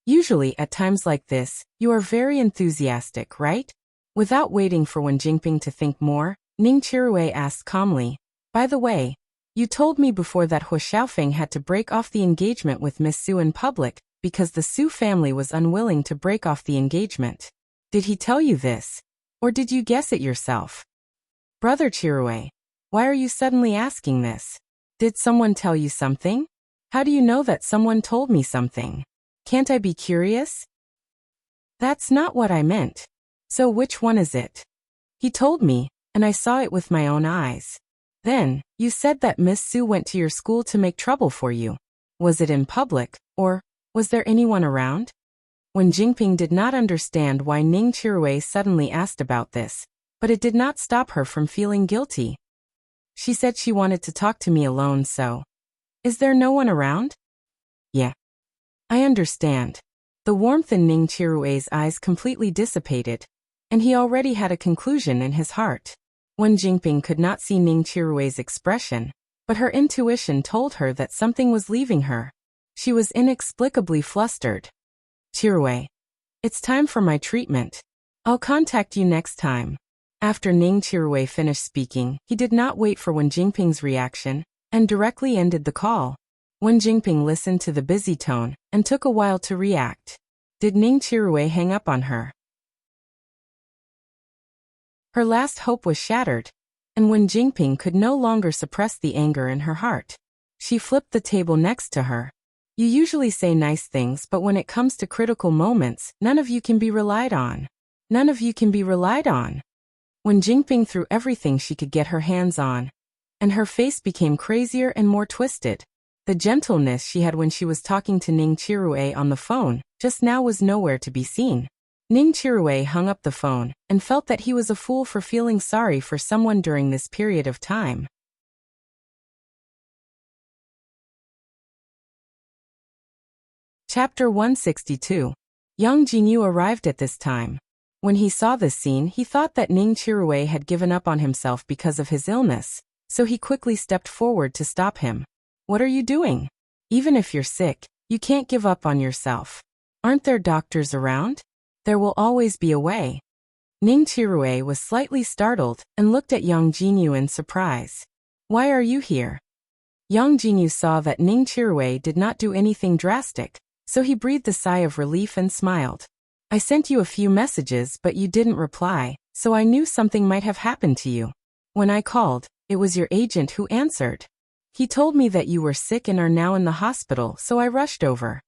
Usually at times like this, you are very enthusiastic, right? Without waiting for Wen Jingping to think more, Ning Qiruwei asked calmly, by the way, you told me before that Hua Xiaofeng had to break off the engagement with Miss Su in public because the Su family was unwilling to break off the engagement. Did he tell you this? Or did you guess it yourself? Brother Qiruwei, why are you suddenly asking this? Did someone tell you something? How do you know that someone told me something? Can't I be curious? That's not what I meant. So which one is it? He told me, and I saw it with my own eyes. Then, you said that Miss Su went to your school to make trouble for you. Was it in public, or was there anyone around? Wen Jingping did not understand why Ning Qiruwei suddenly asked about this, but it did not stop her from feeling guilty. She said she wanted to talk to me alone, so. Is there no one around? Yeah. I understand. The warmth in Ning Qiruwei's eyes completely dissipated, and he already had a conclusion in his heart. Wen Jingping could not see Ning Qiruwei's expression, but her intuition told her that something was leaving her. She was inexplicably flustered. Qiruwei. It's time for my treatment. I'll contact you next time. After Ning Qiruwei finished speaking, he did not wait for Wen Jingping's reaction, and directly ended the call. Wen Jingping listened to the busy tone, and took a while to react. Did Ning Qiruwei hang up on her? Her last hope was shattered, and Wen Jingping could no longer suppress the anger in her heart. She flipped the table next to her. You usually say nice things, but when it comes to critical moments, none of you can be relied on. None of you can be relied on. Wen Jingping threw everything she could get her hands on, and her face became crazier and more twisted. The gentleness she had when she was talking to Ning Qiruwei on the phone just now was nowhere to be seen. Ning Qiruwei hung up the phone and felt that he was a fool for feeling sorry for someone during this period of time. Chapter 162. Yang Jinyu arrived at this time. When he saw this scene, he thought that Ning Qiruwei had given up on himself because of his illness, so he quickly stepped forward to stop him. What are you doing? Even if you're sick, you can't give up on yourself. Aren't there doctors around? There will always be a way. Ning Qiruwei was slightly startled and looked at Yang Jinyu in surprise. Why are you here? Yang Jinyu saw that Ning Qiruwei did not do anything drastic, so he breathed a sigh of relief and smiled. I sent you a few messages, but you didn't reply, so I knew something might have happened to you. When I called, it was your agent who answered. He told me that you were sick and are now in the hospital, so I rushed over.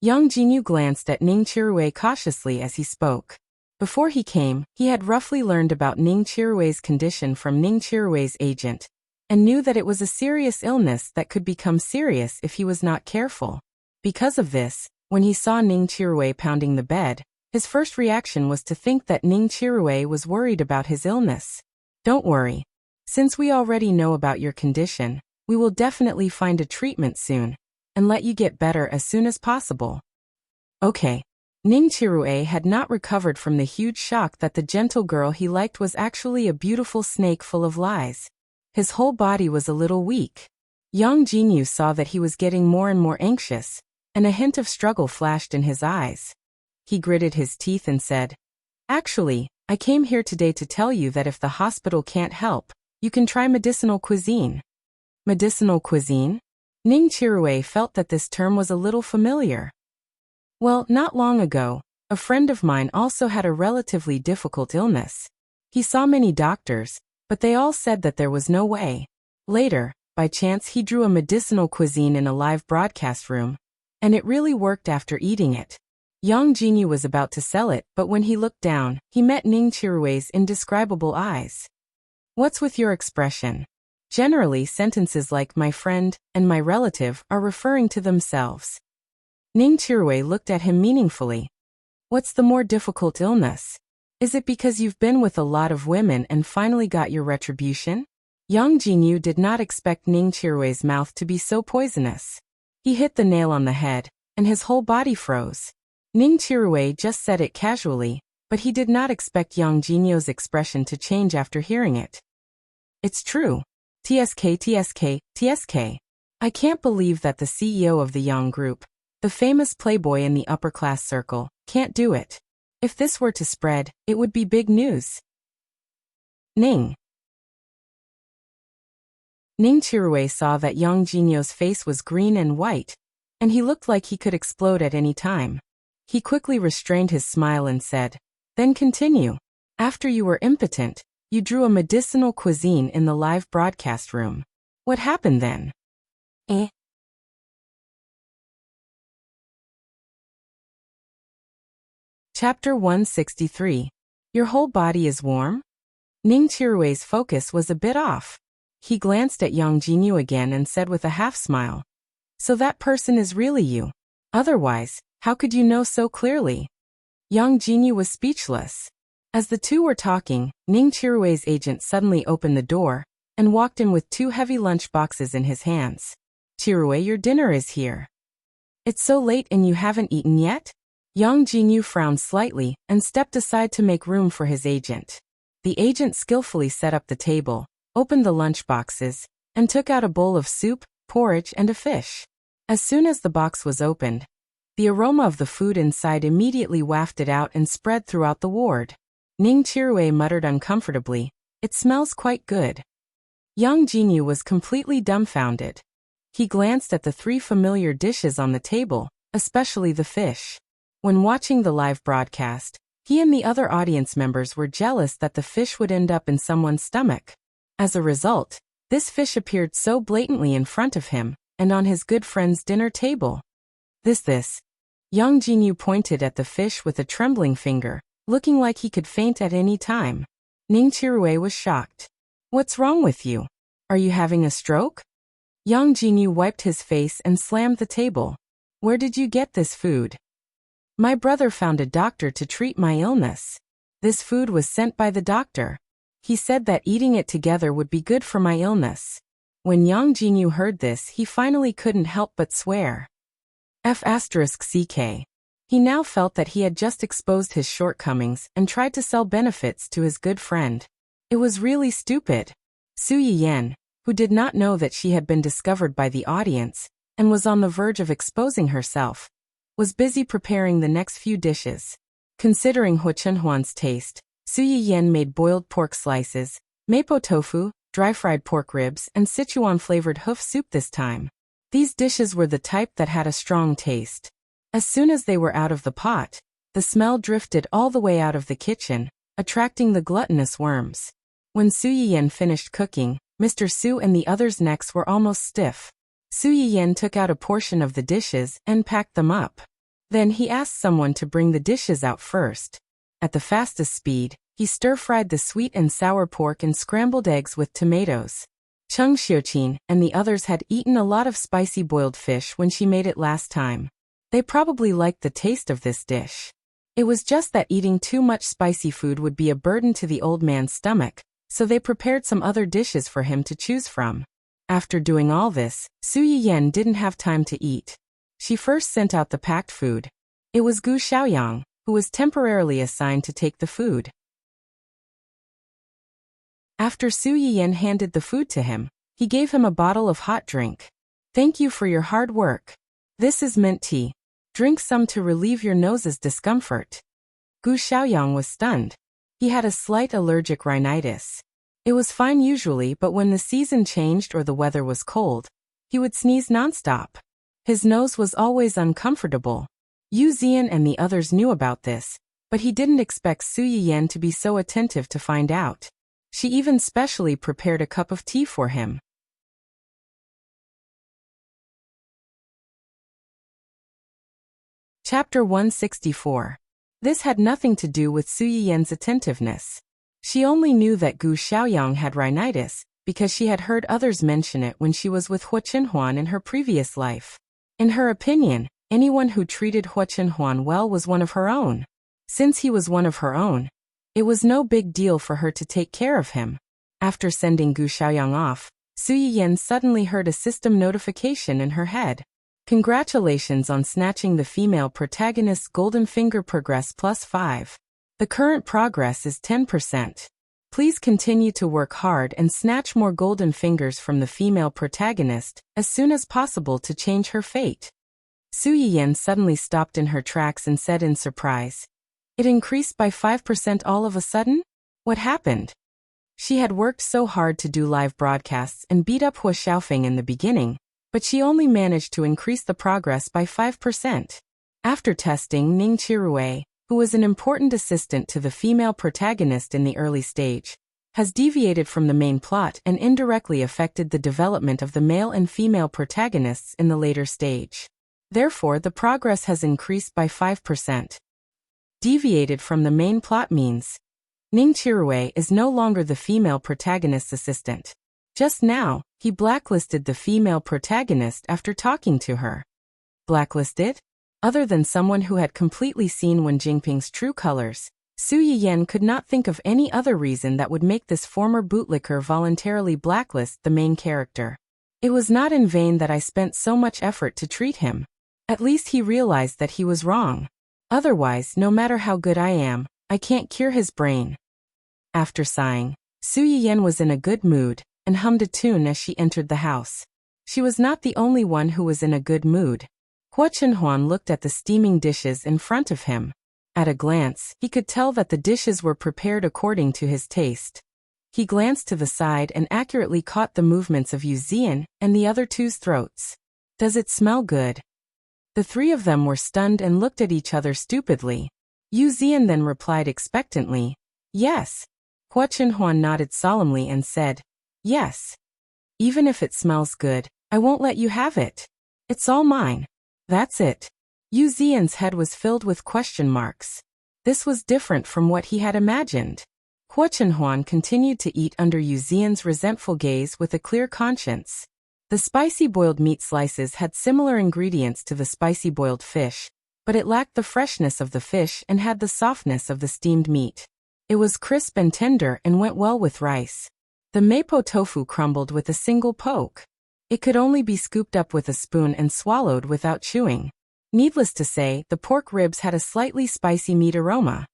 Yang Jinyu glanced at Ning Qiruwei cautiously as he spoke. Before he came, he had roughly learned about Ning Qiruwei's condition from Ning Qiruwei's agent, and knew that it was a serious illness that could become serious if he was not careful. Because of this, when he saw Ning Qiruwei pounding the bed, his first reaction was to think that Ning Qiruwei was worried about his illness. Don't worry. Since we already know about your condition, we will definitely find a treatment soon, and let you get better as soon as possible. Okay. Ning Qiruwei had not recovered from the huge shock that the gentle girl he liked was actually a beautiful snake full of lies. His whole body was a little weak. Yang Jinyu saw that he was getting more and more anxious, and a hint of struggle flashed in his eyes. He gritted his teeth and said, Actually, I came here today to tell you that if the hospital can't help, you can try medicinal cuisine. Medicinal cuisine? Ning Qiruwei felt that this term was a little familiar. Well, not long ago, a friend of mine also had a relatively difficult illness. He saw many doctors, but they all said that there was no way. Later, by chance he drew a medicinal cuisine in a live broadcast room, and it really worked after eating it. Yang Jinyu was about to sell it, but when he looked down, he met Ning Qiruwei's indescribable eyes. What's with your expression? Generally, sentences like my friend and my relative are referring to themselves. Ning Qiruwei looked at him meaningfully. What's the more difficult illness? Is it because you've been with a lot of women and finally got your retribution? Yang Jinyu did not expect Ning Qirui's mouth to be so poisonous. He hit the nail on the head, and his whole body froze. Ning Qirui just said it casually, but he did not expect Yang Jinyu's expression to change after hearing it. It's true. TSK. I can't believe that the CEO of the Yang Group, the famous playboy in the upper-class circle, can't do it. If this were to spread, it would be big news. Ning Qirui saw that Yang Jinyu's face was green and white, and he looked like he could explode at any time. He quickly restrained his smile and said, "Then continue. After you were impotent, you drew a medicinal cuisine in the live broadcast room. What happened then?" Chapter 163. Your whole body is warm? Ning Qirui's focus was a bit off. He glanced at Yang Jinyu again and said with a half-smile, "So that person is really you. Otherwise, how could you know so clearly?" Yang Jinyu was speechless. As the two were talking, Ning Qirui's agent suddenly opened the door and walked in with 2 heavy lunch boxes in his hands. "Qirui, your dinner is here. It's so late and you haven't eaten yet?" Yang Jinyu frowned slightly and stepped aside to make room for his agent. The agent skillfully set up the table, opened the lunch boxes, and took out a bowl of soup, porridge, and a fish. As soon as the box was opened, the aroma of the food inside immediately wafted out and spread throughout the ward. Ning Qirui muttered uncomfortably, "It smells quite good." Yang Jinyu was completely dumbfounded. He glanced at the 3 familiar dishes on the table, especially the fish. When watching the live broadcast, he and the other audience members were jealous that the fish would end up in someone's stomach. As a result, this fish appeared so blatantly in front of him, and on his good friend's dinner table. This. Yang Jinyu pointed at the fish with a trembling finger, looking like he could faint at any time. Ning Qirui was shocked. "What's wrong with you? Are you having a stroke?" Yang Jinyu wiped his face and slammed the table. "Where did you get this food?" "My brother found a doctor to treat my illness. This food was sent by the doctor. He said that eating it together would be good for my illness." When Yang Jinyu heard this, he finally couldn't help but swear. F***ck. He now felt that he had just exposed his shortcomings and tried to sell benefits to his good friend. It was really stupid. Su Yiyan, who did not know that she had been discovered by the audience and was on the verge of exposing herself, was busy preparing the next few dishes. Considering Hu Chenhuan's taste, Su Yiyan made boiled pork slices, mapo tofu, dry-fried pork ribs, and Sichuan-flavored hoof soup this time. These dishes were the type that had a strong taste. As soon as they were out of the pot, the smell drifted all the way out of the kitchen, attracting the gluttonous worms. When Su Yiyan finished cooking, Mr. Su and the others' necks were almost stiff. Su Yiyan took out a portion of the dishes and packed them up. Then he asked someone to bring the dishes out first. At the fastest speed, he stir-fried the sweet and sour pork and scrambled eggs with tomatoes. Cheng Xiuqin and the others had eaten a lot of spicy boiled fish when she made it last time. They probably liked the taste of this dish. It was just that eating too much spicy food would be a burden to the old man's stomach, so they prepared some other dishes for him to choose from. After doing all this, Su Yiyan didn't have time to eat. She first sent out the packed food. It was Gu Xiaoyang, who was temporarily assigned to take the food. After Su Yiyan handed the food to him, he gave him a bottle of hot drink. "Thank you for your hard work. This is mint tea. Drink some to relieve your nose's discomfort." Gu Xiaoyang was stunned. He had a slight allergic rhinitis. It was fine usually, but when the season changed or the weather was cold, he would sneeze nonstop. His nose was always uncomfortable. Yu Zian and the others knew about this, but he didn't expect Su Yiyan to be so attentive to find out. She even specially prepared a cup of tea for him. Chapter 164. This had nothing to do with Su Yiyan's attentiveness. She only knew that Gu Xiaoyang had rhinitis because she had heard others mention it when she was with Hu Chenhuan in her previous life. In her opinion, anyone who treated Hu Chenhuan well was one of her own. Since he was one of her own, It was no big deal for her to take care of him. After sending Gu Xiaoyang off, Su Yiyan suddenly heard a system notification in her head. Congratulations on snatching the female protagonist's golden finger, progress +5. The current progress is 10%. Please continue to work hard and snatch more golden fingers from the female protagonist as soon as possible to change her fate. Su Yiyan suddenly stopped in her tracks and said in surprise, "It increased by 5% all of a sudden? What happened?" She had worked so hard to do live broadcasts and beat up Hua Xiaofeng in the beginning, but she only managed to increase the progress by 5%. After testing, Ning Chirue, who was an important assistant to the female protagonist in the early stage, has deviated from the main plot and indirectly affected the development of the male and female protagonists in the later stage. Therefore, the progress has increased by 5%. Deviated from the main plot means Ning Chirue is no longer the female protagonist's assistant. Just now, he blacklisted the female protagonist after talking to her. Blacklisted? Other than someone who had completely seen Wen Jingping's true colors, Su Yiyan could not think of any other reason that would make this former bootlicker voluntarily blacklist the main character. It was not in vain that I spent so much effort to treat him. At least he realized that he was wrong. Otherwise, no matter how good I am, I can't cure his brain. After sighing, Su Yiyan was in a good mood and hummed a tune as she entered the house. She was not the only one who was in a good mood. Hua Chenhuan looked at the steaming dishes in front of him. At a glance, he could tell that the dishes were prepared according to his taste. He glanced to the side and accurately caught the movements of Yu Zian and the other two's throats. "Does it smell good?" The three of them were stunned and looked at each other stupidly. Yu Zian then replied expectantly, "Yes." Hua Chenhuan nodded solemnly and said, "Yes. Even if it smells good, I won't let you have it. It's all mine." That's it. Yu Zian's head was filled with question marks. This was different from what he had imagined. Hua Chenhuan continued to eat under Yu Zian's resentful gaze with a clear conscience. The spicy boiled meat slices had similar ingredients to the spicy boiled fish, but it lacked the freshness of the fish and had the softness of the steamed meat. It was crisp and tender and went well with rice. The mapo tofu crumbled with a single poke. It could only be scooped up with a spoon and swallowed without chewing. Needless to say, the pork ribs had a slightly spicy meat aroma.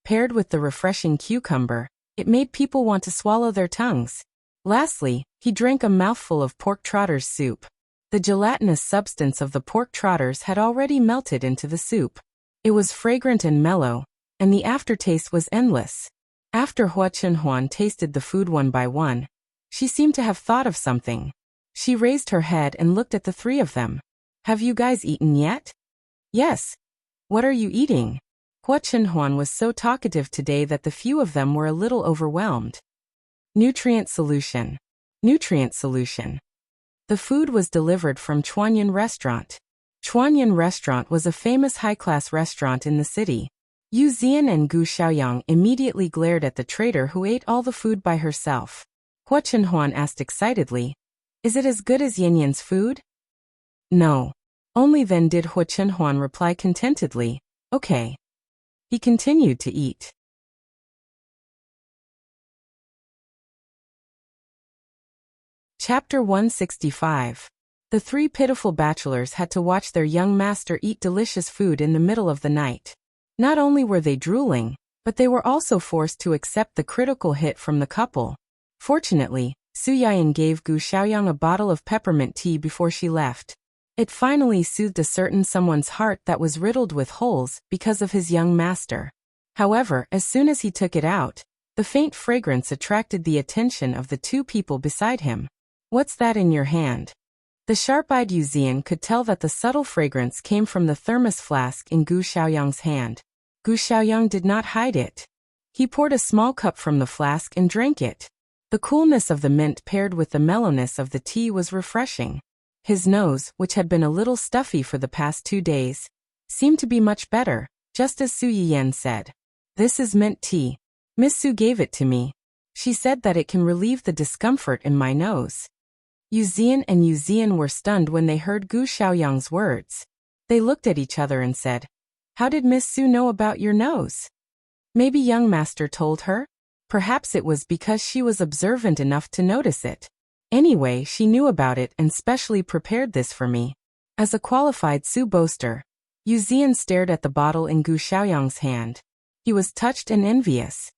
Paired with the refreshing cucumber, it made people want to swallow their tongues. Lastly, he drank a mouthful of pork trotters soup. The gelatinous substance of the pork trotters had already melted into the soup. It was fragrant and mellow, and the aftertaste was endless. After Hua Chenhuan tasted the food one by one, she seemed to have thought of something. She raised her head and looked at the three of them. "Have you guys eaten yet?" "Yes." "What are you eating?" Hua Chenhuan was so talkative today that the few of them were a little overwhelmed. Nutrient solution. Nutrient solution. The food was delivered from Chuanyan Restaurant. Chuanyan Restaurant was a famous high-class restaurant in the city. Yu Zian and Gu Xiaoyang immediately glared at the traitor who ate all the food by herself. Hua Chenhuan asked excitedly, "Is it as good as Yanyan's food?" "No." Only then did Hua Chenhuan reply contentedly, "Okay." He continued to eat. Chapter 165. The three pitiful bachelors had to watch their young master eat delicious food in the middle of the night. Not only were they drooling, but they were also forced to accept the critical hit from the couple. Fortunately, Su Yiyan gave Gu Xiaoyang a bottle of peppermint tea before she left. It finally soothed a certain someone's heart that was riddled with holes because of his young master. However, as soon as he took it out, the faint fragrance attracted the attention of the two people beside him. "What's that in your hand?" The sharp-eyed Yu Zian could tell that the subtle fragrance came from the thermos flask in Gu Xiaoyang's hand. Gu Xiaoyang did not hide it. He poured a small cup from the flask and drank it. The coolness of the mint paired with the mellowness of the tea was refreshing. His nose, which had been a little stuffy for the past 2 days, seemed to be much better, just as Su Yiyan said. "This is mint tea. Miss Su gave it to me. She said that it can relieve the discomfort in my nose." Yu Zian and Yu Zian were stunned when they heard Gu Xiaoyang's words. They looked at each other and said, How did Miss Su know about your nose? Maybe young master told her? Perhaps it was because she was observant enough to notice it. Anyway, she knew about it and specially prepared this for me. As a qualified Su boaster, Yu Zian stared at the bottle in Gu Xiaoyang's hand. He was touched and envious.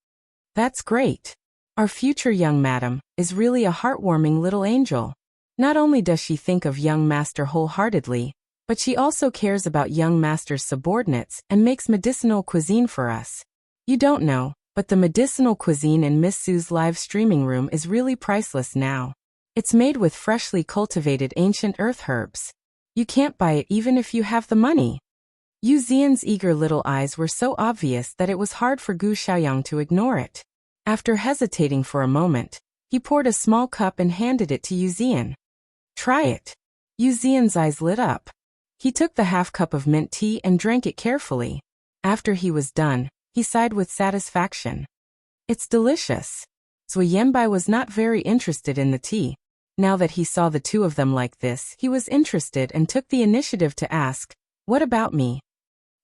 That's great. Our future young madam is really a heartwarming little angel. Not only does she think of young master wholeheartedly, but she also cares about young master's subordinates and makes medicinal cuisine for us. You don't know, but the medicinal cuisine in Miss Su's live streaming room is really priceless now. It's made with freshly cultivated ancient earth herbs. You can't buy it even if you have the money. Yu Zian's eager little eyes were so obvious that it was hard for Gu Xiaoyang to ignore it. After hesitating for a moment, he poured a small cup and handed it to Yu Zian. Try it. Yu Zian's eyes lit up. He took the half cup of mint tea and drank it carefully. After he was done, he sighed with satisfaction. It's delicious. Zui Yanbai was not very interested in the tea. Now that he saw the two of them like this, he was interested and took the initiative to ask, "What about me?"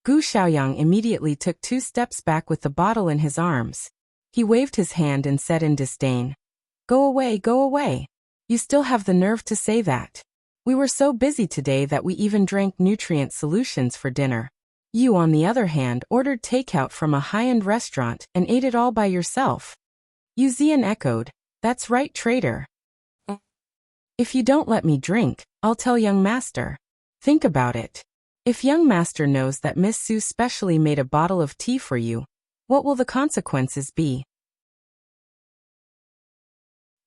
Gu Xiaoyang immediately took 2 steps back with the bottle in his arms. He waved his hand and said in disdain, "Go away, go away. You still have the nerve to say that. We were so busy today that we even drank nutrient solutions for dinner. You, on the other hand, ordered takeout from a high-end restaurant and ate it all by yourself." Yu Zian echoed, "That's right, traitor. If you don't let me drink, I'll tell young master. Think about it. If young master knows that Miss Su specially made a bottle of tea for you, what will the consequences be?"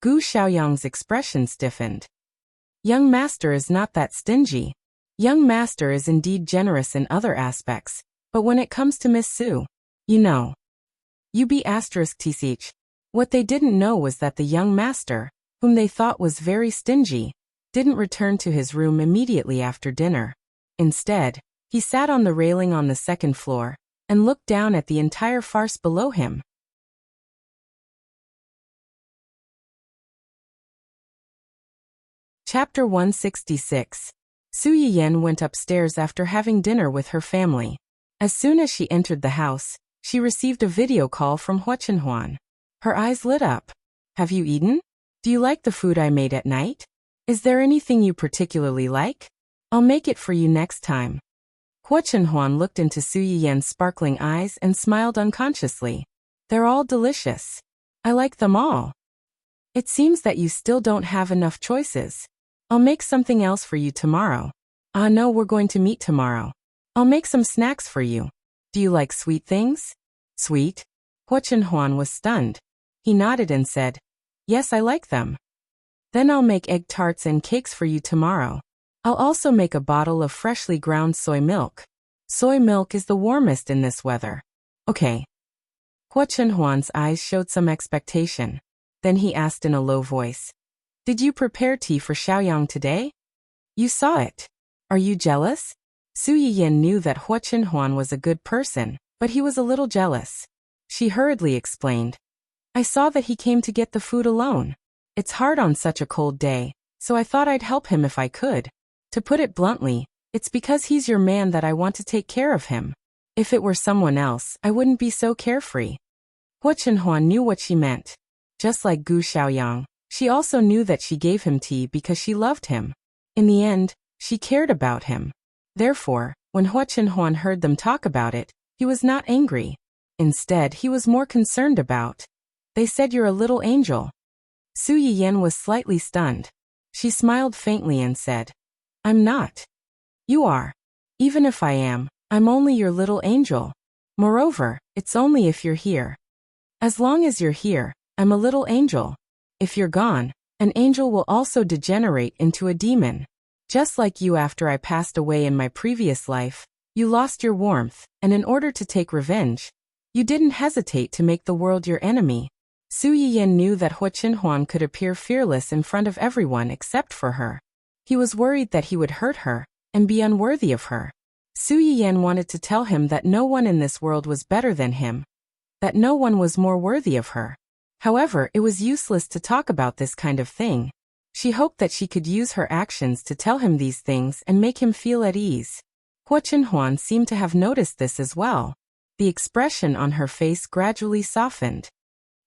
Gu Xiaoyang's expression stiffened. Young master is not that stingy. Young master is indeed generous in other aspects, but when it comes to Miss Su, you know. UB*TCH. What they didn't know was that the young master, whom they thought was very stingy, didn't return to his room immediately after dinner. Instead, he sat on the railing on the second floor and looked down at the entire farce below him. Chapter 166. Su Yiyan went upstairs after having dinner with her family. As soon as she entered the house, she received a video call from Hua Chenhuan. Her eyes lit up. "Have you eaten? Do you like the food I made at night? Is there anything you particularly like? I'll make it for you next time." Hua Chenhuan looked into Su Yiyan's sparkling eyes and smiled unconsciously. "They're all delicious. I like them all. It seems that you still don't have enough choices. I'll make something else for you tomorrow." "Ah no, we're going to meet tomorrow. I'll make some snacks for you. Do you like sweet things?" "Sweet?" Hua Chenhuan was stunned. He nodded and said, "Yes, I like them." "Then I'll make egg tarts and cakes for you tomorrow. I'll also make a bottle of freshly ground soy milk. Soy milk is the warmest in this weather." "Okay." Hua Chenhuan's eyes showed some expectation. Then he asked in a low voice, "Did you prepare tea for Xiaoyang today? You saw it. Are you jealous?" Su Yiyan knew that Hua Chenhuan was a good person, but he was a little jealous. She hurriedly explained, "I saw that he came to get the food alone. It's hard on such a cold day, so I thought I'd help him if I could. To put it bluntly, it's because he's your man that I want to take care of him. If it were someone else, I wouldn't be so carefree." Hua Chenhuan knew what she meant. Just like Gu Xiaoyang, she also knew that she gave him tea because she loved him. In the end, she cared about him. Therefore, when Hua Chenhuan heard them talk about it, he was not angry. Instead, he was more concerned about. "They said you're a little angel." Su Yiyan was slightly stunned. She smiled faintly and said, "I'm not." "You are. Even if I am, I'm only your little angel. Moreover, it's only if you're here. As long as you're here, I'm a little angel. If you're gone, an angel will also degenerate into a demon. Just like you after I passed away in my previous life, you lost your warmth, and in order to take revenge, you didn't hesitate to make the world your enemy." Su Yiyan knew that Hua Chenhuan could appear fearless in front of everyone except for her. He was worried that he would hurt her and be unworthy of her. Su Yiyan wanted to tell him that no one in this world was better than him, that no one was more worthy of her. However, it was useless to talk about this kind of thing. She hoped that she could use her actions to tell him these things and make him feel at ease. Hua Chenhuan seemed to have noticed this as well. The expression on her face gradually softened.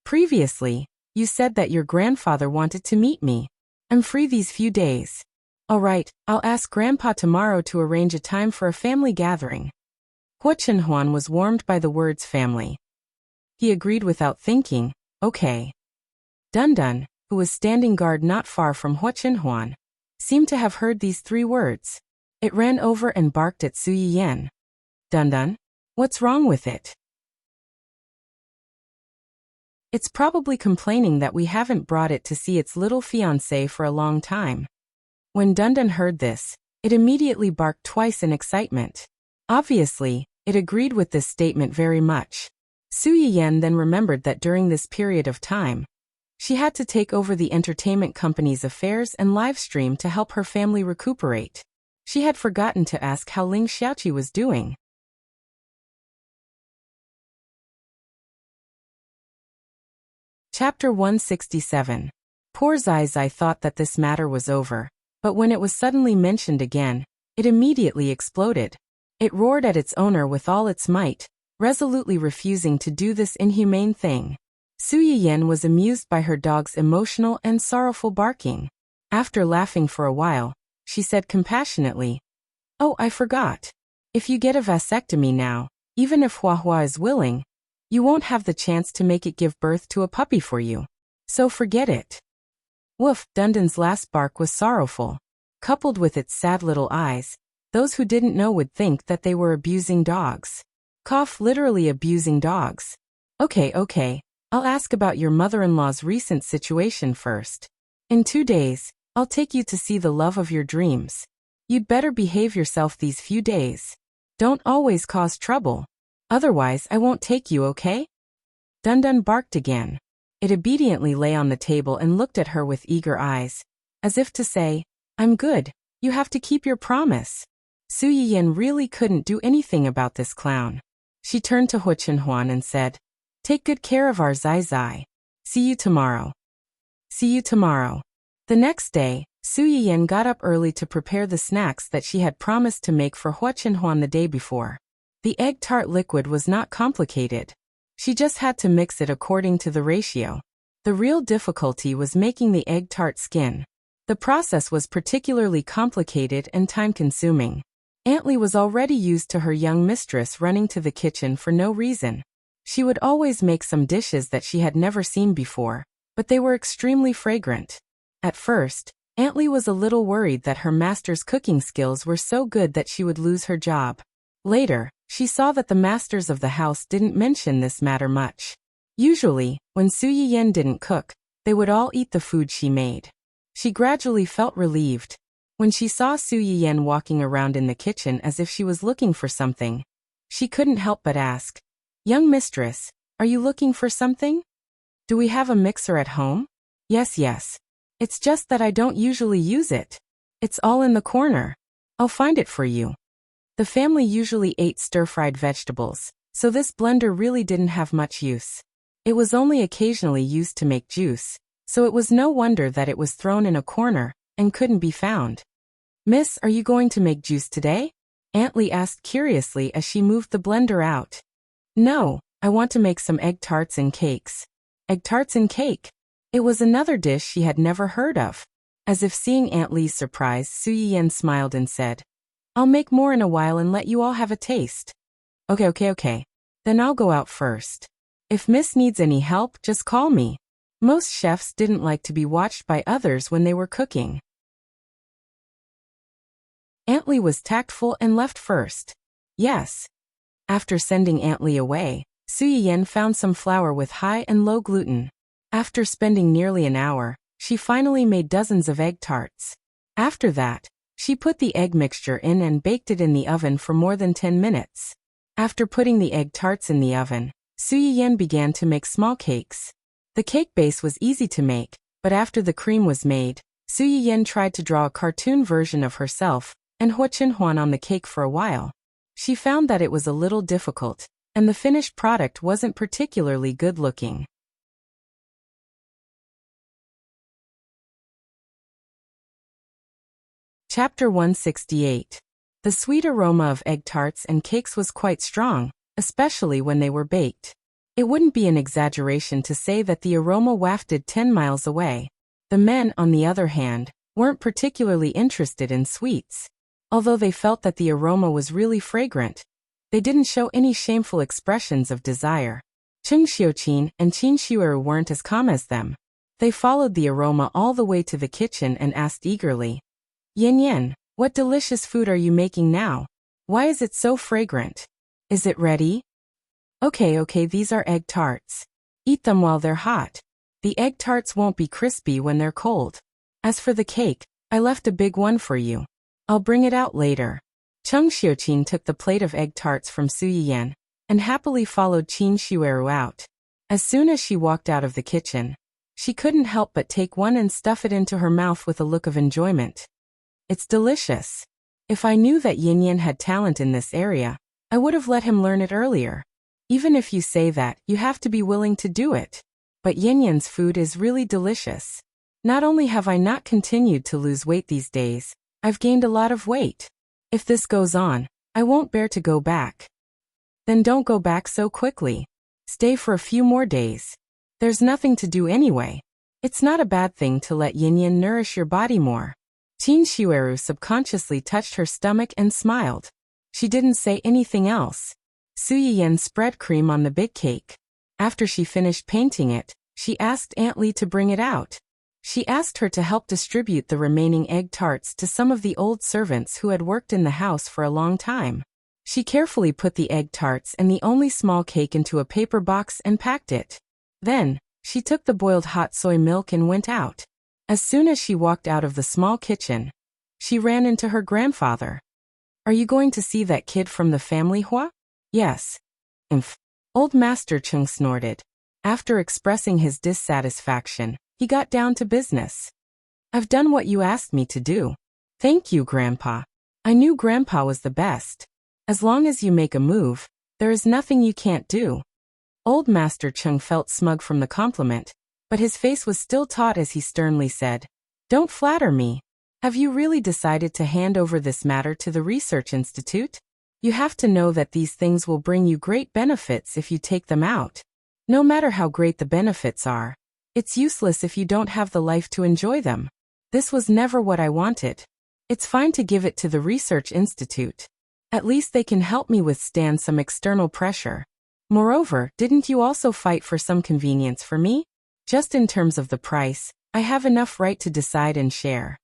Previously, you said that your grandfather wanted to meet me. I'm free these few days. All right, I'll ask Grandpa tomorrow to arrange a time for a family gathering. Hua Chenhuan was warmed by the words family. He agreed without thinking, okay. Dundun, who was standing guard not far from Hua Chenhuan, seemed to have heard these 3 words. It ran over and barked at Su Yiyan. Dundun, what's wrong with it? It's probably complaining that we haven't brought it to see its little fiancé for a long time. When Dundun heard this, it immediately barked twice in excitement. Obviously, it agreed with this statement very much. Su Yiyan then remembered that during this period of time, she had to take over the entertainment company's affairs and live stream to help her family recuperate. She had forgotten to ask how Ling Xiaoqi was doing. Chapter 167. Poor Zai Zai thought that this matter was over, but when it was suddenly mentioned again, it immediately exploded. It roared at its owner with all its might, resolutely refusing to do this inhumane thing. Su Yiyan was amused by her dog's emotional and sorrowful barking. After laughing for a while, she said compassionately, "Oh, I forgot. If you get a vasectomy now, even if Hua Hua is willing, you won't have the chance to make it give birth to a puppy for you. So forget it." Woof, Dundun's last bark was sorrowful. Coupled with its sad little eyes, those who didn't know would think that they were abusing dogs. Cough, literally abusing dogs. Okay, I'll ask about your mother-in-law's recent situation first. In 2 days, I'll take you to see the love of your dreams. You'd better behave yourself these few days. Don't always cause trouble. Otherwise I won't take you, okay? Dundun barked again. It obediently lay on the table and looked at her with eager eyes, as if to say, I'm good, you have to keep your promise. Su Yiyan really couldn't do anything about this clown. She turned to Hua Chenhuan and said, Take good care of our Zai Zai. See you tomorrow. See you tomorrow. The next day, Su Yiyan got up early to prepare the snacks that she had promised to make for Hua Chenhuan the day before. The egg tart liquid was not complicated. She just had to mix it according to the ratio. The real difficulty was making the egg tart skin. The process was particularly complicated and time-consuming. Aunt Li was already used to her young mistress running to the kitchen for no reason. She would always make some dishes that she had never seen before, but they were extremely fragrant. At first, Aunt Li was a little worried that her master's cooking skills were so good that she would lose her job. Later, she saw that the masters of the house didn't mention this matter much. Usually, when Su Yiyan didn't cook, they would all eat the food she made. She gradually felt relieved. When she saw Su Yiyan walking around in the kitchen as if she was looking for something, she couldn't help but ask, Young mistress, are you looking for something? Do we have a mixer at home? Yes. It's just that I don't usually use it. It's all in the corner. I'll find it for you. The family usually ate stir-fried vegetables, so this blender really didn't have much use. It was only occasionally used to make juice, so it was no wonder that it was thrown in a corner and couldn't be found. Miss, are you going to make juice today? Aunt Li asked curiously as she moved the blender out. No, I want to make some egg tarts and cakes. Egg tarts and cake. It was another dish she had never heard of. As if seeing Aunt Li's surprise, Su Yiyan smiled and said, I'll make more in a while and let you all have a taste. Okay. Then I'll go out first. If Miss needs any help, just call me. Most chefs didn't like to be watched by others when they were cooking. Aunt Li was tactful and left first. Yes. After sending Aunt Li away, Su Yiyan found some flour with high and low gluten. After spending nearly an hour, she finally made dozens of egg tarts. After that, she put the egg mixture in and baked it in the oven for more than 10 minutes. After putting the egg tarts in the oven, Su Yiyan began to make small cakes. The cake base was easy to make, but after the cream was made, Su Yiyan tried to draw a cartoon version of herself and Hua Chenhuan on the cake for a while. She found that it was a little difficult, and the finished product wasn't particularly good-looking. Chapter 168. The sweet aroma of egg tarts and cakes was quite strong, especially when they were baked. It wouldn't be an exaggeration to say that the aroma wafted 10 miles away. The men, on the other hand, weren't particularly interested in sweets. Although they felt that the aroma was really fragrant, they didn't show any shameful expressions of desire. Cheng Xiuqin and Qin Xueru weren't as calm as them. They followed the aroma all the way to the kitchen and asked eagerly, "Yin Yin, what delicious food are you making now? Why is it so fragrant? Is it ready?" Okay, these are egg tarts. Eat them while they're hot. The egg tarts won't be crispy when they're cold. As for the cake, I left a big one for you. I'll bring it out later. Cheng Xiuqin took the plate of egg tarts from Su Yiyan and happily followed Qin Xueru out. As soon as she walked out of the kitchen, she couldn't help but take one and stuff it into her mouth with a look of enjoyment. It's delicious. If I knew that Yin Yin had talent in this area, I would have let him learn it earlier. Even if you say that, you have to be willing to do it. But Yin Yin's food is really delicious. Not only have I not continued to lose weight these days, I've gained a lot of weight. If this goes on, I won't bear to go back. Then don't go back so quickly. Stay for a few more days. There's nothing to do anyway. It's not a bad thing to let Yin Yin nourish your body more. Qin Xueru subconsciously touched her stomach and smiled. She didn't say anything else. Su Yiyan spread cream on the big cake. After she finished painting it, she asked Aunt Li to bring it out. She asked her to help distribute the remaining egg tarts to some of the old servants who had worked in the house for a long time. She carefully put the egg tarts and the only small cake into a paper box and packed it. Then, she took the boiled hot soy milk and went out. As soon as she walked out of the small kitchen, she ran into her grandfather. "Are you going to see that kid from the family, Hua?" "Yes." "Imph." Old Master Chung snorted. After expressing his dissatisfaction, he got down to business. "I've done what you asked me to do." "Thank you, Grandpa. I knew Grandpa was the best. As long as you make a move, there is nothing you can't do." Old Master Chung felt smug from the compliment, but his face was still taut as he sternly said, "Don't flatter me. Have you really decided to hand over this matter to the Research Institute? You have to know that these things will bring you great benefits if you take them out. No matter how great the benefits are, it's useless if you don't have the life to enjoy them. This was never what I wanted. It's fine to give it to the Research Institute. At least they can help me withstand some external pressure. Moreover, didn't you also fight for some convenience for me? Just in terms of the price, I have enough right to decide and share.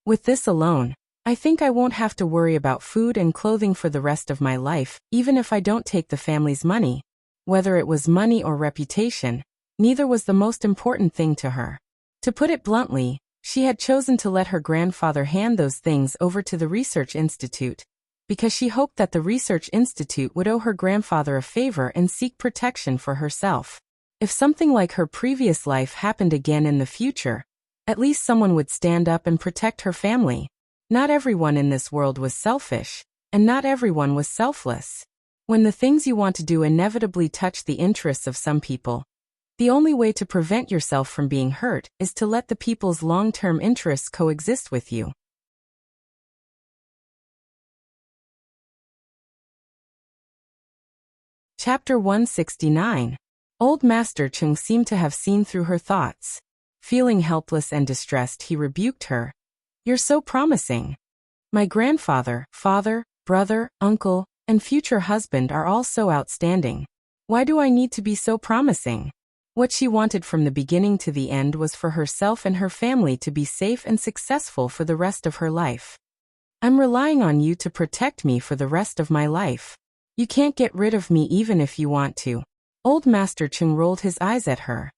With this alone, I think I won't have to worry about food and clothing for the rest of my life, even if I don't take the family's money." Whether it was money or reputation, neither was the most important thing to her. To put it bluntly, she had chosen to let her grandfather hand those things over to the Research Institute, because she hoped that the Research Institute would owe her grandfather a favor and seek protection for herself. If something like her previous life happened again in the future, at least someone would stand up and protect her family. Not everyone in this world was selfish, and not everyone was selfless. When the things you want to do inevitably touch the interests of some people, the only way to prevent yourself from being hurt is to let the people's long-term interests coexist with you. Chapter 169. Old Master Chung seemed to have seen through her thoughts. Feeling helpless and distressed, he rebuked her. "You're so promising. My grandfather, father, brother, uncle, and future husband are all so outstanding. Why do I need to be so promising?" What she wanted from the beginning to the end was for herself and her family to be safe and successful for the rest of her life. "I'm relying on you to protect me for the rest of my life. You can't get rid of me even if you want to." Old Master Chung rolled his eyes at her.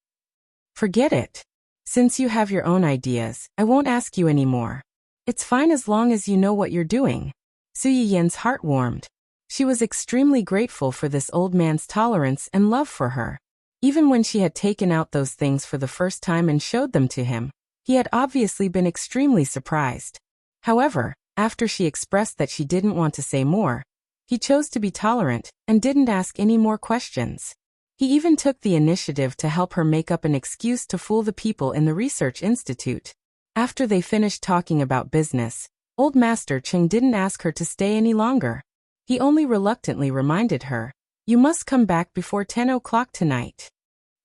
"Forget it. Since you have your own ideas, I won't ask you anymore. It's fine as long as you know what you're doing." Su Yiyan's heart warmed. She was extremely grateful for this old man's tolerance and love for her. Even when she had taken out those things for the first time and showed them to him, he had obviously been extremely surprised. However, after she expressed that she didn't want to say more, he chose to be tolerant and didn't ask any more questions. He even took the initiative to help her make up an excuse to fool the people in the Research Institute. After they finished talking about business, Old Master Cheng didn't ask her to stay any longer. He only reluctantly reminded her, "You must come back before 10 o'clock tonight."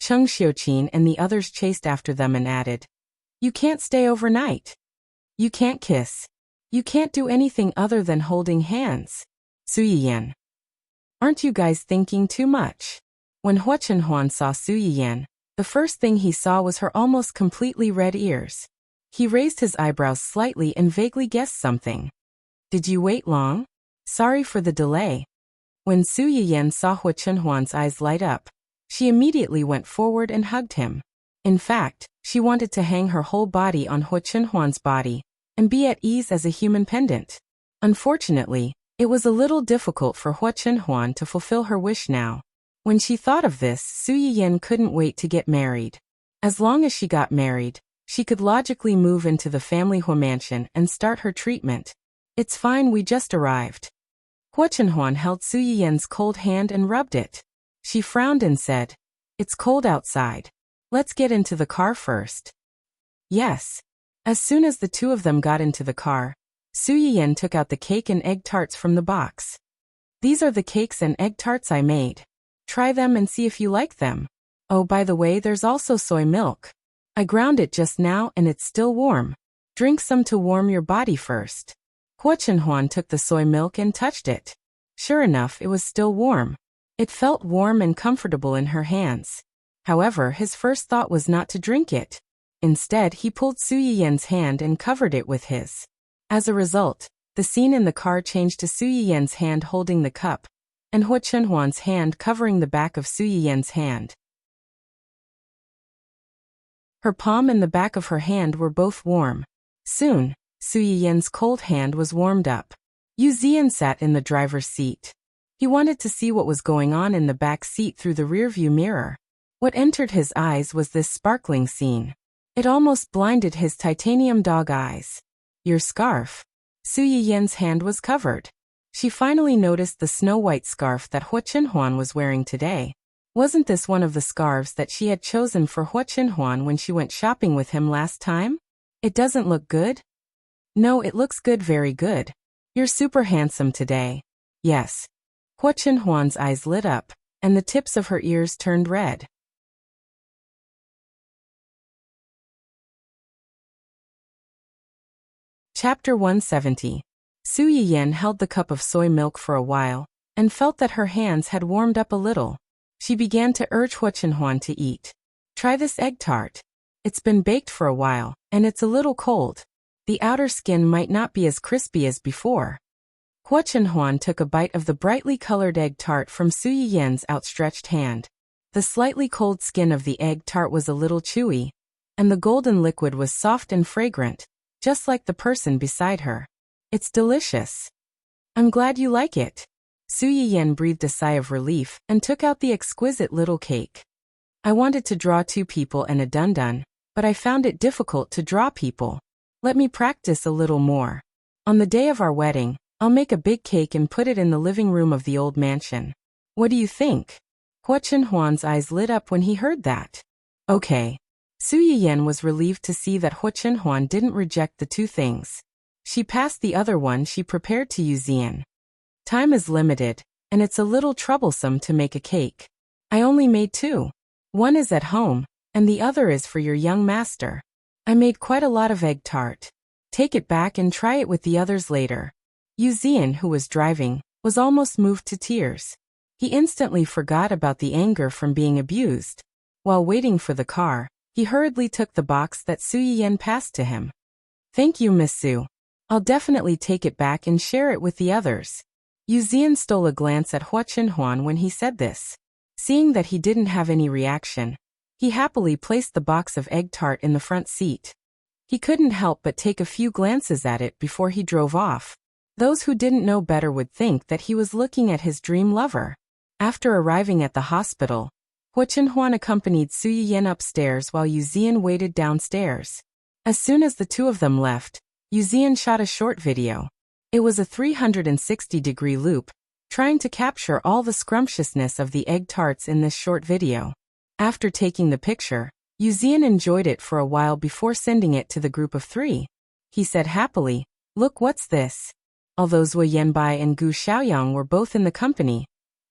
Cheng Xiuqin and the others chased after them and added, "You can't stay overnight. You can't kiss. You can't do anything other than holding hands." Su Yiyan. "Aren't you guys thinking too much?" When Hua Chenhuan saw Su Yiyan, the first thing he saw was her almost completely red ears. He raised his eyebrows slightly and vaguely guessed something. "Did you wait long? Sorry for the delay." When Su Yiyan saw Hua Chenhuan's eyes light up, she immediately went forward and hugged him. In fact, she wanted to hang her whole body on Hua Chenhuan's body and be at ease as a human pendant. Unfortunately, it was a little difficult for Hua Chenhuan to fulfill her wish now. When she thought of this, Su Yiyan couldn't wait to get married. As long as she got married, she could logically move into the family Hua mansion and start her treatment. "It's fine, we just arrived." Hua Chenhuan held Su Yiyan's cold hand and rubbed it. She frowned and said, "It's cold outside. Let's get into the car first." "Yes." As soon as the two of them got into the car, Su Yiyan took out the cake and egg tarts from the box. "These are the cakes and egg tarts I made. Try them and see if you like them. Oh, by the way, there's also soy milk. I ground it just now and it's still warm. Drink some to warm your body first." Hua Chenhuan took the soy milk and touched it. Sure enough, it was still warm. It felt warm and comfortable in her hands. However, his first thought was not to drink it. Instead, he pulled Su Yiyan's hand and covered it with his. As a result, the scene in the car changed to Su Yiyan's hand holding the cup, and Hua Chenhuan's hand covering the back of Su Yiyan's hand. Her palm and the back of her hand were both warm. Soon, Su Yiyan's cold hand was warmed up. Yu Zian sat in the driver's seat. He wanted to see what was going on in the back seat through the rearview mirror. What entered his eyes was this sparkling scene. It almost blinded his titanium dog eyes. "Your scarf." Su Yiyan's hand was covered. She finally noticed the snow-white scarf that Hua Chenhuan was wearing today. Wasn't this one of the scarves that she had chosen for Hua Chenhuan when she went shopping with him last time? "It doesn't look good?" "No, it looks good, very good. You're super handsome today." "Yes." Hua Chenhuan's eyes lit up, and the tips of her ears turned red. Chapter 170. Su Yiyan held the cup of soy milk for a while, and felt that her hands had warmed up a little. She began to urge Hua Chenhuan to eat. "Try this egg tart. It's been baked for a while, and it's a little cold. The outer skin might not be as crispy as before." Hua Chenhuan took a bite of the brightly colored egg tart from Su Yiyan's outstretched hand. The slightly cold skin of the egg tart was a little chewy, and the golden liquid was soft and fragrant, just like the person beside her. "It's delicious. I'm glad you like it." Su Yiyan breathed a sigh of relief and took out the exquisite little cake. "I wanted to draw two people and a dun-dun, but I found it difficult to draw people. Let me practice a little more. On the day of our wedding, I'll make a big cake and put it in the living room of the old mansion. What do you think?" Hua Chenhuan's eyes lit up when he heard that. "Okay." Su Yiyan was relieved to see that Hua Chenhuan didn't reject the two things. She passed the other one she prepared to Yu Zian. "Time is limited, and it's a little troublesome to make a cake. I only made two. One is at home, and the other is for your young master. I made quite a lot of egg tart. Take it back and try it with the others later." Yu Zian, who was driving, was almost moved to tears. He instantly forgot about the anger from being abused. While waiting for the car, he hurriedly took the box that Su Yiyan passed to him. "Thank you, Miss Su. I'll definitely take it back and share it with the others." Yu Zian stole a glance at Hua Chenhuan when he said this. Seeing that he didn't have any reaction, he happily placed the box of egg tart in the front seat. He couldn't help but take a few glances at it before he drove off. Those who didn't know better would think that he was looking at his dream lover. After arriving at the hospital, Hua Chenhuan accompanied Su Yiyan upstairs while Yu Zian waited downstairs. As soon as the two of them left, Yu Zian shot a short video. It was a 360-degree loop, trying to capture all the scrumptiousness of the egg tarts in this short video. After taking the picture, Yu Zian enjoyed it for a while before sending it to the group of 3. He said happily, "Look, what's this?" Although Zhuo Yanbai and Gu Xiaoyang were both in the company,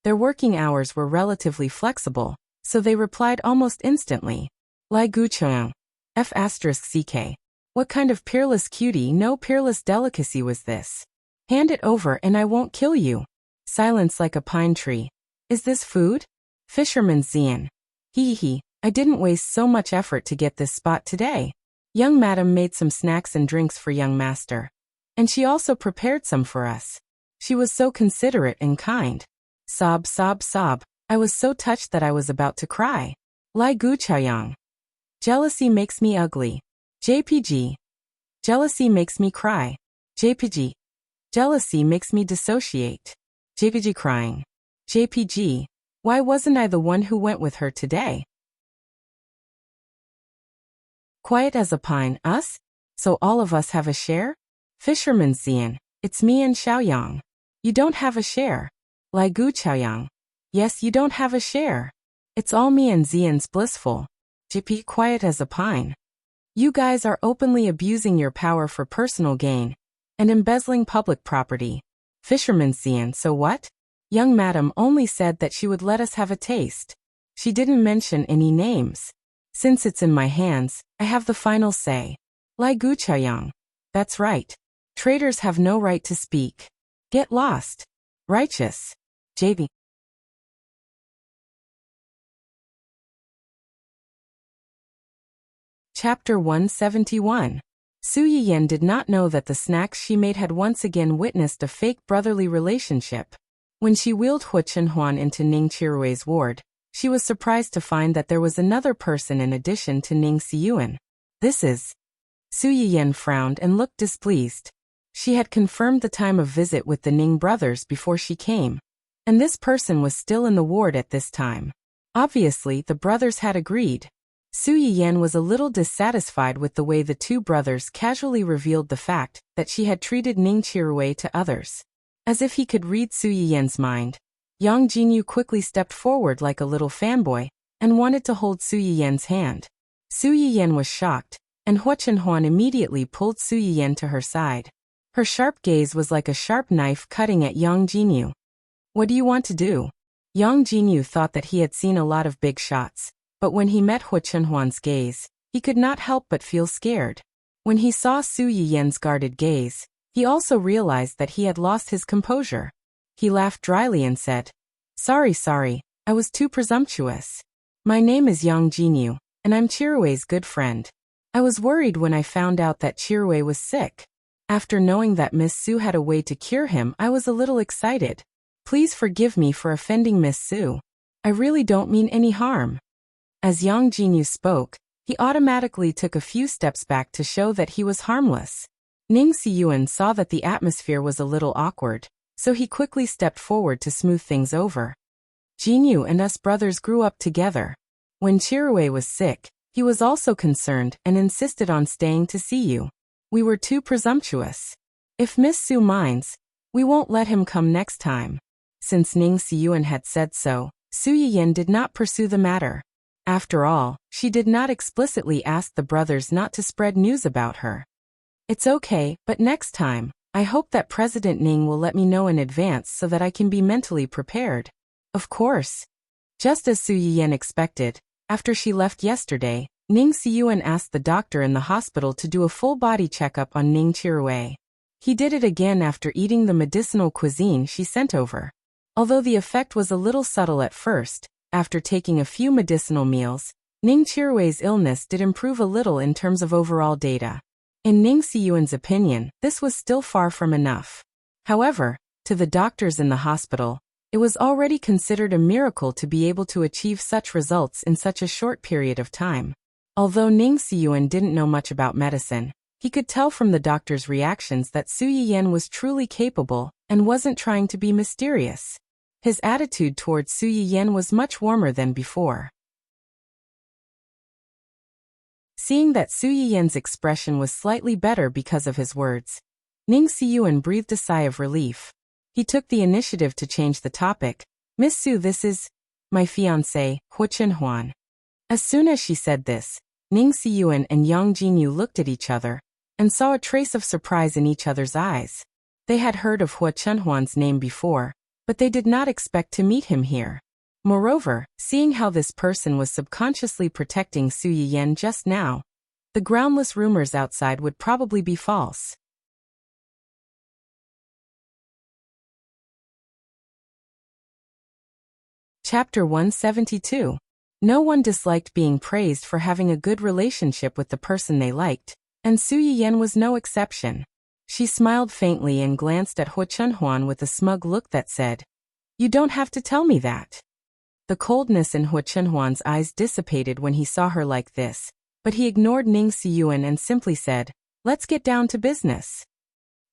their working hours were relatively flexible, so they replied almost instantly. Lai Gu Qiang. F***ck. What kind of peerless cutie, no peerless delicacy was this? Hand it over and I won't kill you. Silence like a pine tree. Is this food? Fisherman Zian. Hee. I didn't waste so much effort to get this spot today. Young madam made some snacks and drinks for young master. And she also prepared some for us. She was so considerate and kind. Sob. I was so touched that I was about to cry. Lai Gu Chaoyang. Jealousy makes me ugly. JPG. Jealousy makes me cry. JPG. Jealousy makes me dissociate. JPG crying. JPG. Why wasn't I the one who went with her today? Quiet as a pine, us? So all of us have a share? Fisherman Zian. It's me and Xiaoyang. You don't have a share. Lai Gu Chaoyang. Yes, you don't have a share. It's all me and Zian's blissful. JP quiet as a pine. You guys are openly abusing your power for personal gain and embezzling public property. Fisherman Zian, so what? Young madam only said that she would let us have a taste. She didn't mention any names. Since it's in my hands, I have the final say. Lai Gu Chaoyang. That's right. Traitors have no right to speak. Get lost. Righteous. JB. Chapter 171. Su Yiyan did not know that the snacks she made had once again witnessed a fake brotherly relationship. When she wheeled Hu Chenhuan into Ning Qirui's ward, she was surprised to find that there was another person in addition to Ning Xiyuan. This is... Su Yiyan frowned and looked displeased. She had confirmed the time of visit with the Ning brothers before she came, and this person was still in the ward at this time. Obviously, the brothers had agreed. Su Yiyan was a little dissatisfied with the way the 2 brothers casually revealed the fact that she had treated Ning Qirui to others. As if he could read Su Yiyan's mind, Yang Jinyu quickly stepped forward like a little fanboy and wanted to hold Su Yiyan's hand. Su Yiyan was shocked, and Hu Chenhuan immediately pulled Su Yiyan to her side. Her sharp gaze was like a sharp knife cutting at Yang Jinyu. What do you want to do? Yang Jinyu thought that he had seen a lot of big shots, but when he met Hu Chenhuan's gaze, he could not help but feel scared. When he saw Su Yiyan's guarded gaze, he also realized that he had lost his composure. He laughed dryly and said, Sorry, I was too presumptuous. My name is Yang Jinyu, and I'm Chirue's good friend. I was worried when I found out that Chirue was sick. After knowing that Miss Su had a way to cure him, I was a little excited. Please forgive me for offending Miss Su. I really don't mean any harm. As Yang Jinyu spoke, he automatically took a few steps back to show that he was harmless. Ning Xiyuan saw that the atmosphere was a little awkward, so he quickly stepped forward to smooth things over. Jinyu and us brothers grew up together. When Chirue was sick, he was also concerned and insisted on staying to see you. We were too presumptuous. If Miss Su minds, we won't let him come next time. Since Ning Xiyuan had said so, Su Yiyan did not pursue the matter. After all, she did not explicitly ask the brothers not to spread news about her. It's okay, but next time, I hope that President Ning will let me know in advance so that I can be mentally prepared. Of course. Just as Su Yiyan expected, after she left yesterday, Ning Xiyuan asked the doctor in the hospital to do a full-body checkup on Ning Qirui. He did it again after eating the medicinal cuisine she sent over. Although the effect was a little subtle at first, after taking a few medicinal meals, Ning Qirui's illness did improve a little in terms of overall data. In Ning Xiyuan's opinion, this was still far from enough. However, to the doctors in the hospital, it was already considered a miracle to be able to achieve such results in such a short period of time. Although Ning Xiyuan didn't know much about medicine, he could tell from the doctor's reactions that Su Yiyan was truly capable and wasn't trying to be mysterious. His attitude towards Su Yiyan was much warmer than before. Seeing that Su Yiyan's expression was slightly better because of his words, Ning Xiyuan breathed a sigh of relief. He took the initiative to change the topic. Miss Su, this is my fiancé, Hu Chenhuan. As soon as she said this, Ning Siyuan and Yang Jinyu looked at each other and saw a trace of surprise in each other's eyes. They had heard of Hua Chunhuan's name before, but they did not expect to meet him here. Moreover, seeing how this person was subconsciously protecting Su Yiyan just now, the groundless rumors outside would probably be false. Chapter 172. No one disliked being praised for having a good relationship with the person they liked, and Su Yiyan was no exception. She smiled faintly and glanced at Hua Chunhuan with a smug look that said, "You don't have to tell me that." The coldness in Hua Chunhuan's eyes dissipated when he saw her like this, but he ignored Ning Siyuan and simply said, "Let's get down to business."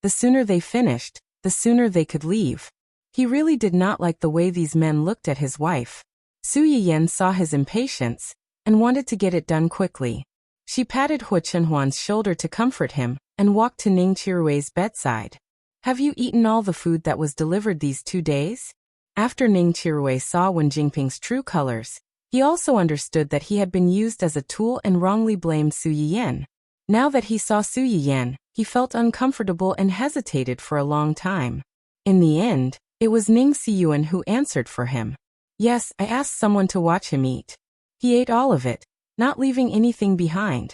The sooner they finished, the sooner they could leave. He really did not like the way these men looked at his wife. Su Yiyan saw his impatience and wanted to get it done quickly. She patted Hua Chunhuan's shoulder to comfort him and walked to Ning Qirui's bedside. "Have you eaten all the food that was delivered these 2 days?" After Ning Qirui saw Wen Jingping's true colors, he also understood that he had been used as a tool and wrongly blamed Su Yiyan. Now that he saw Su Yiyan, he felt uncomfortable and hesitated for a long time. In the end, it was Ning Siyuan who answered for him. "Yes, I asked someone to watch him eat. He ate all of it, not leaving anything behind."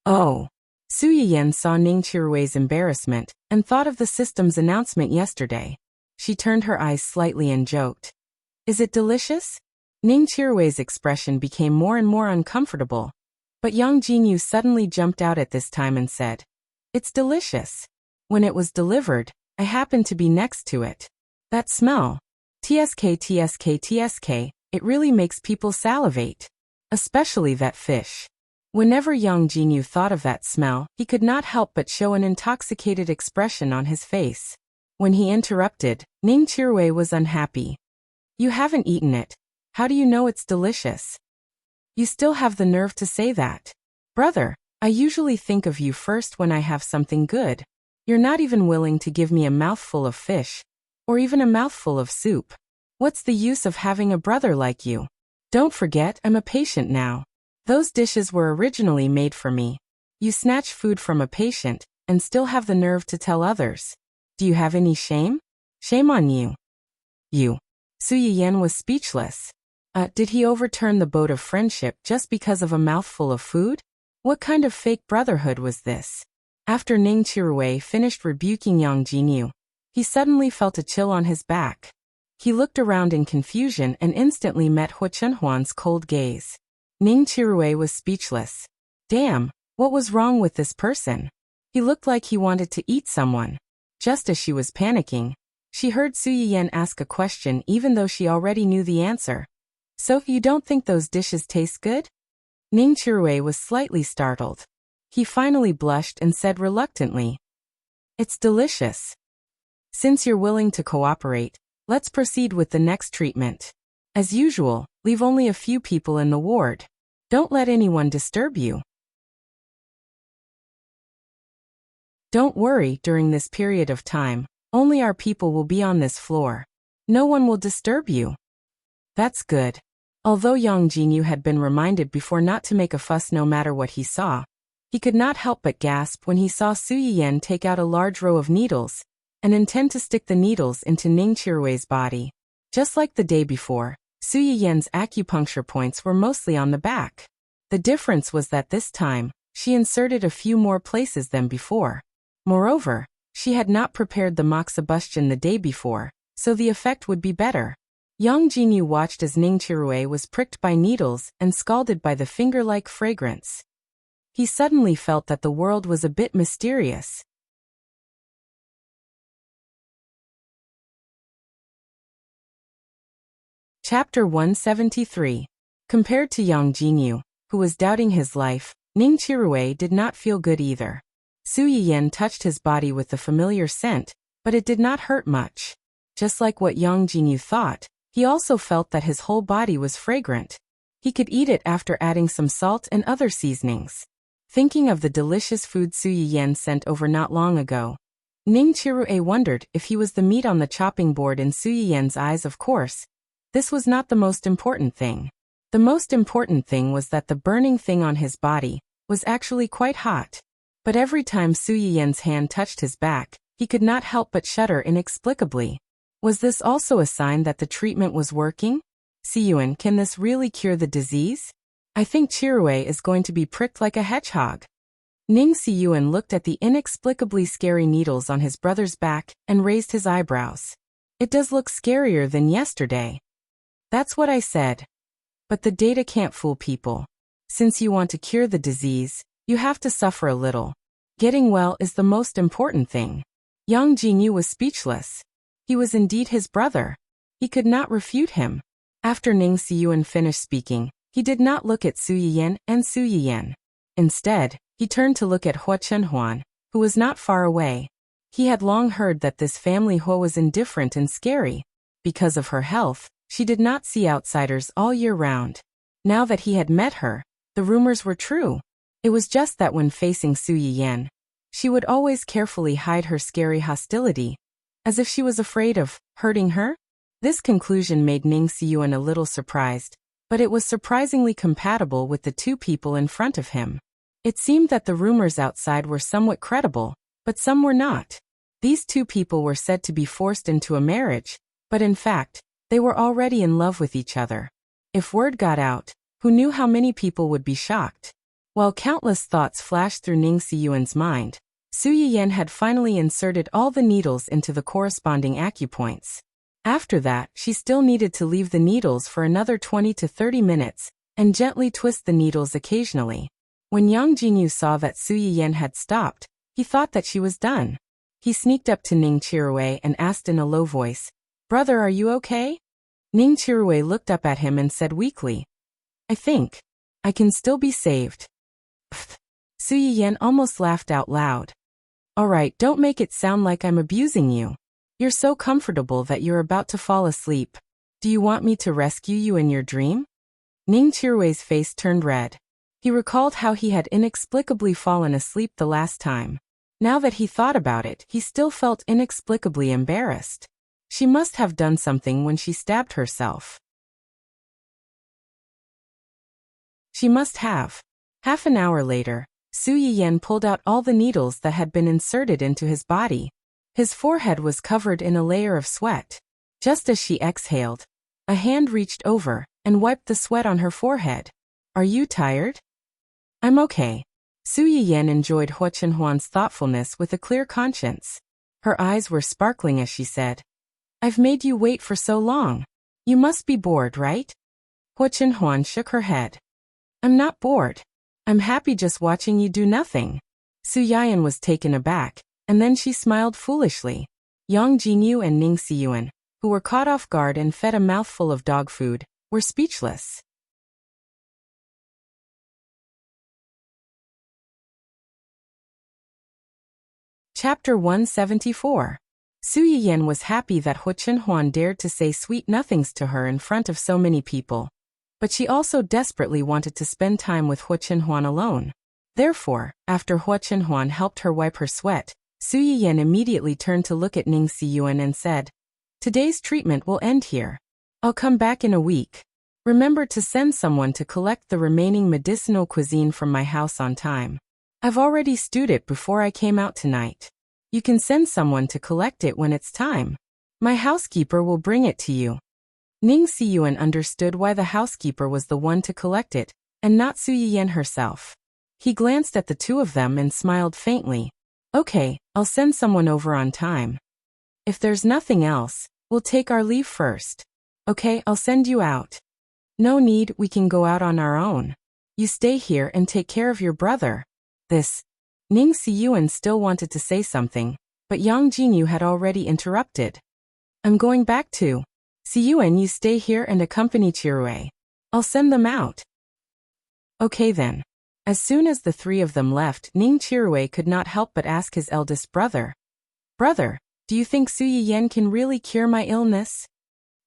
Oh. Su Yiyan saw Ning Qirui's embarrassment and thought of the system's announcement yesterday. She turned her eyes slightly and joked, "Is it delicious?" Ning Qirui's expression became more and more uncomfortable, but Yang Jinyu suddenly jumped out at this time and said, "It's delicious. When it was delivered, I happened to be next to it. That smell. TSK, it really makes people salivate. Especially that fish." Whenever Yang Jinyu thought of that smell, he could not help but show an intoxicated expression on his face. When he interrupted, Ning Qirui was unhappy. "You haven't eaten it. How do you know it's delicious? You still have the nerve to say that. Brother, I usually think of you first when I have something good. You're not even willing to give me a mouthful of fish, or even a mouthful of soup. What's the use of having a brother like you? Don't forget, I'm a patient now. Those dishes were originally made for me. You snatch food from a patient, and still have the nerve to tell others. Do you have any shame? Shame on you." You. Su Yiyan was speechless. Did he overturn the boat of friendship just because of a mouthful of food? What kind of fake brotherhood was this? After Ning Qirui finished rebuking Yang Jinyu, he suddenly felt a chill on his back. He looked around in confusion and instantly met Hua Chunhuan's cold gaze. Ning Qirui was speechless. Damn, what was wrong with this person? He looked like he wanted to eat someone. Just as she was panicking, she heard Su Yiyan ask a question even though she already knew the answer. "So, you don't think those dishes taste good?" Ning Qirui was slightly startled. He finally blushed and said reluctantly, "It's delicious. Since you're willing to cooperate, let's proceed with the next treatment. As usual, leave only a few people in the ward. Don't let anyone disturb you. Don't worry, during this period of time, only our people will be on this floor. No one will disturb you." That's good. Although Yang Jinyu had been reminded before not to make a fuss no matter what he saw, he could not help but gasp when he saw Su Yiyan take out a large row of needles and intend to stick the needles into Ning Qirui's body. Just like the day before, Su Yiyan's acupuncture points were mostly on the back. The difference was that this time, she inserted a few more places than before. Moreover, she had not prepared the moxibustion the day before, so the effect would be better. Yang Jinyu watched as Ning Qirui was pricked by needles and scalded by the finger-like fragrance. He suddenly felt that the world was a bit mysterious. Chapter 173. Compared to Yang Jinyu, who was doubting his life, Ning Qirui did not feel good either. Su Yiyan touched his body with the familiar scent, but it did not hurt much. Just like what Yang Jinyu thought, he also felt that his whole body was fragrant. He could eat it after adding some salt and other seasonings. Thinking of the delicious food Su Yiyan sent over not long ago, Ning Qirui wondered if he was the meat on the chopping board in Su Yiyan's eyes. Of course, this was not the most important thing. The most important thing was that the burning thing on his body was actually quite hot. But every time Su Yiyen's hand touched his back, he could not help but shudder inexplicably. Was this also a sign that the treatment was working? Siyuan, can this really cure the disease? I think Chirue is going to be pricked like a hedgehog. Ning Siyuan looked at the inexplicably scary needles on his brother's back and raised his eyebrows. It does look scarier than yesterday. That's what I said. But the data can't fool people. Since you want to cure the disease, you have to suffer a little. Getting well is the most important thing. Yang Jinyu was speechless. He was indeed his brother. He could not refute him. After Ning Siyuan finished speaking, he did not look at Su Yiyen and Su Yiyen. Instead, he turned to look at Hua Chenhuan, who was not far away. He had long heard that this family Hua was indifferent and scary. Because of her health, she did not see outsiders all year round. Now that he had met her, the rumors were true. It was just that when facing Su Yiyen, she would always carefully hide her scary hostility, as if she was afraid of hurting her. This conclusion made Ning Siyuan a little surprised, but it was surprisingly compatible with the two people in front of him. It seemed that the rumors outside were somewhat credible, but some were not. These two people were said to be forced into a marriage, but in fact, they were already in love with each other. If word got out, who knew how many people would be shocked? While countless thoughts flashed through Ning Siyuan's mind, Su Yiyen had finally inserted all the needles into the corresponding acupoints. After that, she still needed to leave the needles for another 20 to 30 minutes, and gently twist the needles occasionally. When Yang Jinyu saw that Su Yiyen had stopped, he thought that she was done. He sneaked up to Ning Chirue and asked in a low voice, "Brother, are you okay?" Ning Chirue looked up at him and said weakly, "I think I can still be saved." Pfft. Su Yiyen almost laughed out loud. "Alright, don't make it sound like I'm abusing you. You're so comfortable that you're about to fall asleep. Do you want me to rescue you in your dream?" Ning Chirue's face turned red. He recalled how he had inexplicably fallen asleep the last time. Now that he thought about it, he still felt inexplicably embarrassed. She must have done something when she stabbed herself. She must have. Half an hour later, Su Yiyen pulled out all the needles that had been inserted into his body. His forehead was covered in a layer of sweat. Just as she exhaled, a hand reached over and wiped the sweat on her forehead. "Are you tired?" "I'm okay." Su Yiyen enjoyed Hua Chenhuan's thoughtfulness with a clear conscience. Her eyes were sparkling as she said, "I've made you wait for so long. You must be bored, right?" Hua Chenhuan shook her head. "I'm not bored. I'm happy just watching you do nothing." Su Yiyen was taken aback, and then she smiled foolishly. Yang Jinyu and Ning Siyuan, who were caught off guard and fed a mouthful of dog food, were speechless. Chapter 174. Su Yiyen was happy that Hua Chenhuan dared to say sweet nothings to her in front of so many people. But she also desperately wanted to spend time with Hua Chenhuan alone. Therefore, after Hua Chenhuan helped her wipe her sweat, Su Yiyen immediately turned to look at Ning Siyuan and said, "Today's treatment will end here. I'll come back in a week. Remember to send someone to collect the remaining medicinal cuisine from my house on time. I've already stewed it before I came out tonight. You can send someone to collect it when it's time. My housekeeper will bring it to you." Ning Siyuan understood why the housekeeper was the one to collect it, and not Su Yiyen herself. He glanced at the two of them and smiled faintly. "Okay, I'll send someone over on time. If there's nothing else, we'll take our leave first." "Okay, I'll send you out." "No need, we can go out on our own. You stay here and take care of your brother." Ning Siyuan still wanted to say something, but Yang Jinyu had already interrupted. "I'm going back to Siyuan, you stay here and accompany Chirue. I'll send them out." "Okay then." As soon as the three of them left, Ning Chirue could not help but ask his eldest brother, "Brother, do you think Su Yiyen can really cure my illness?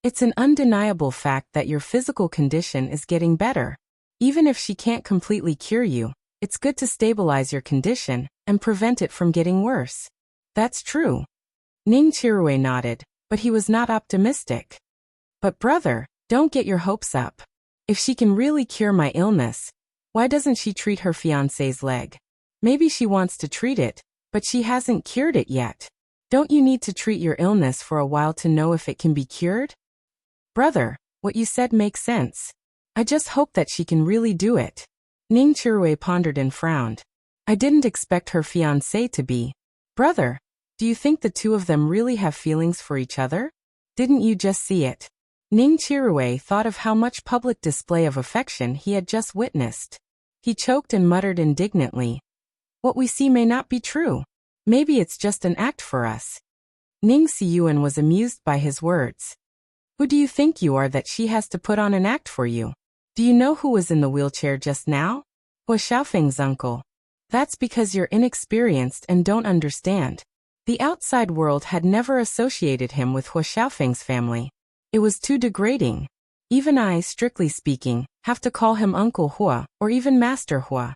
It's an undeniable fact that your physical condition is getting better. Even if she can't completely cure you, it's good to stabilize your condition and prevent it from getting worse." "That's true." Ning Chirue nodded, but he was not optimistic. "But brother, don't get your hopes up. If she can really cure my illness, why doesn't she treat her fiancé's leg? Maybe she wants to treat it, but she hasn't cured it yet. Don't you need to treat your illness for a while to know if it can be cured? Brother, what you said makes sense. I just hope that she can really do it. Ning Chirui pondered and frowned. I didn't expect her fiancé to be. Brother, do you think the two of them really have feelings for each other? Didn't you just see it? Ning Chirui thought of how much public display of affection he had just witnessed. He choked and muttered indignantly. What we see may not be true. Maybe it's just an act for us. Ning Siyuan was amused by his words. Who do you think you are that she has to put on an act for you? Do you know who was in the wheelchair just now? Hua Xiaofeng's uncle. That's because you're inexperienced and don't understand. The outside world had never associated him with Hua Xiaofeng's family. It was too degrading. Even I, strictly speaking, have to call him Uncle Hua, or even Master Hua.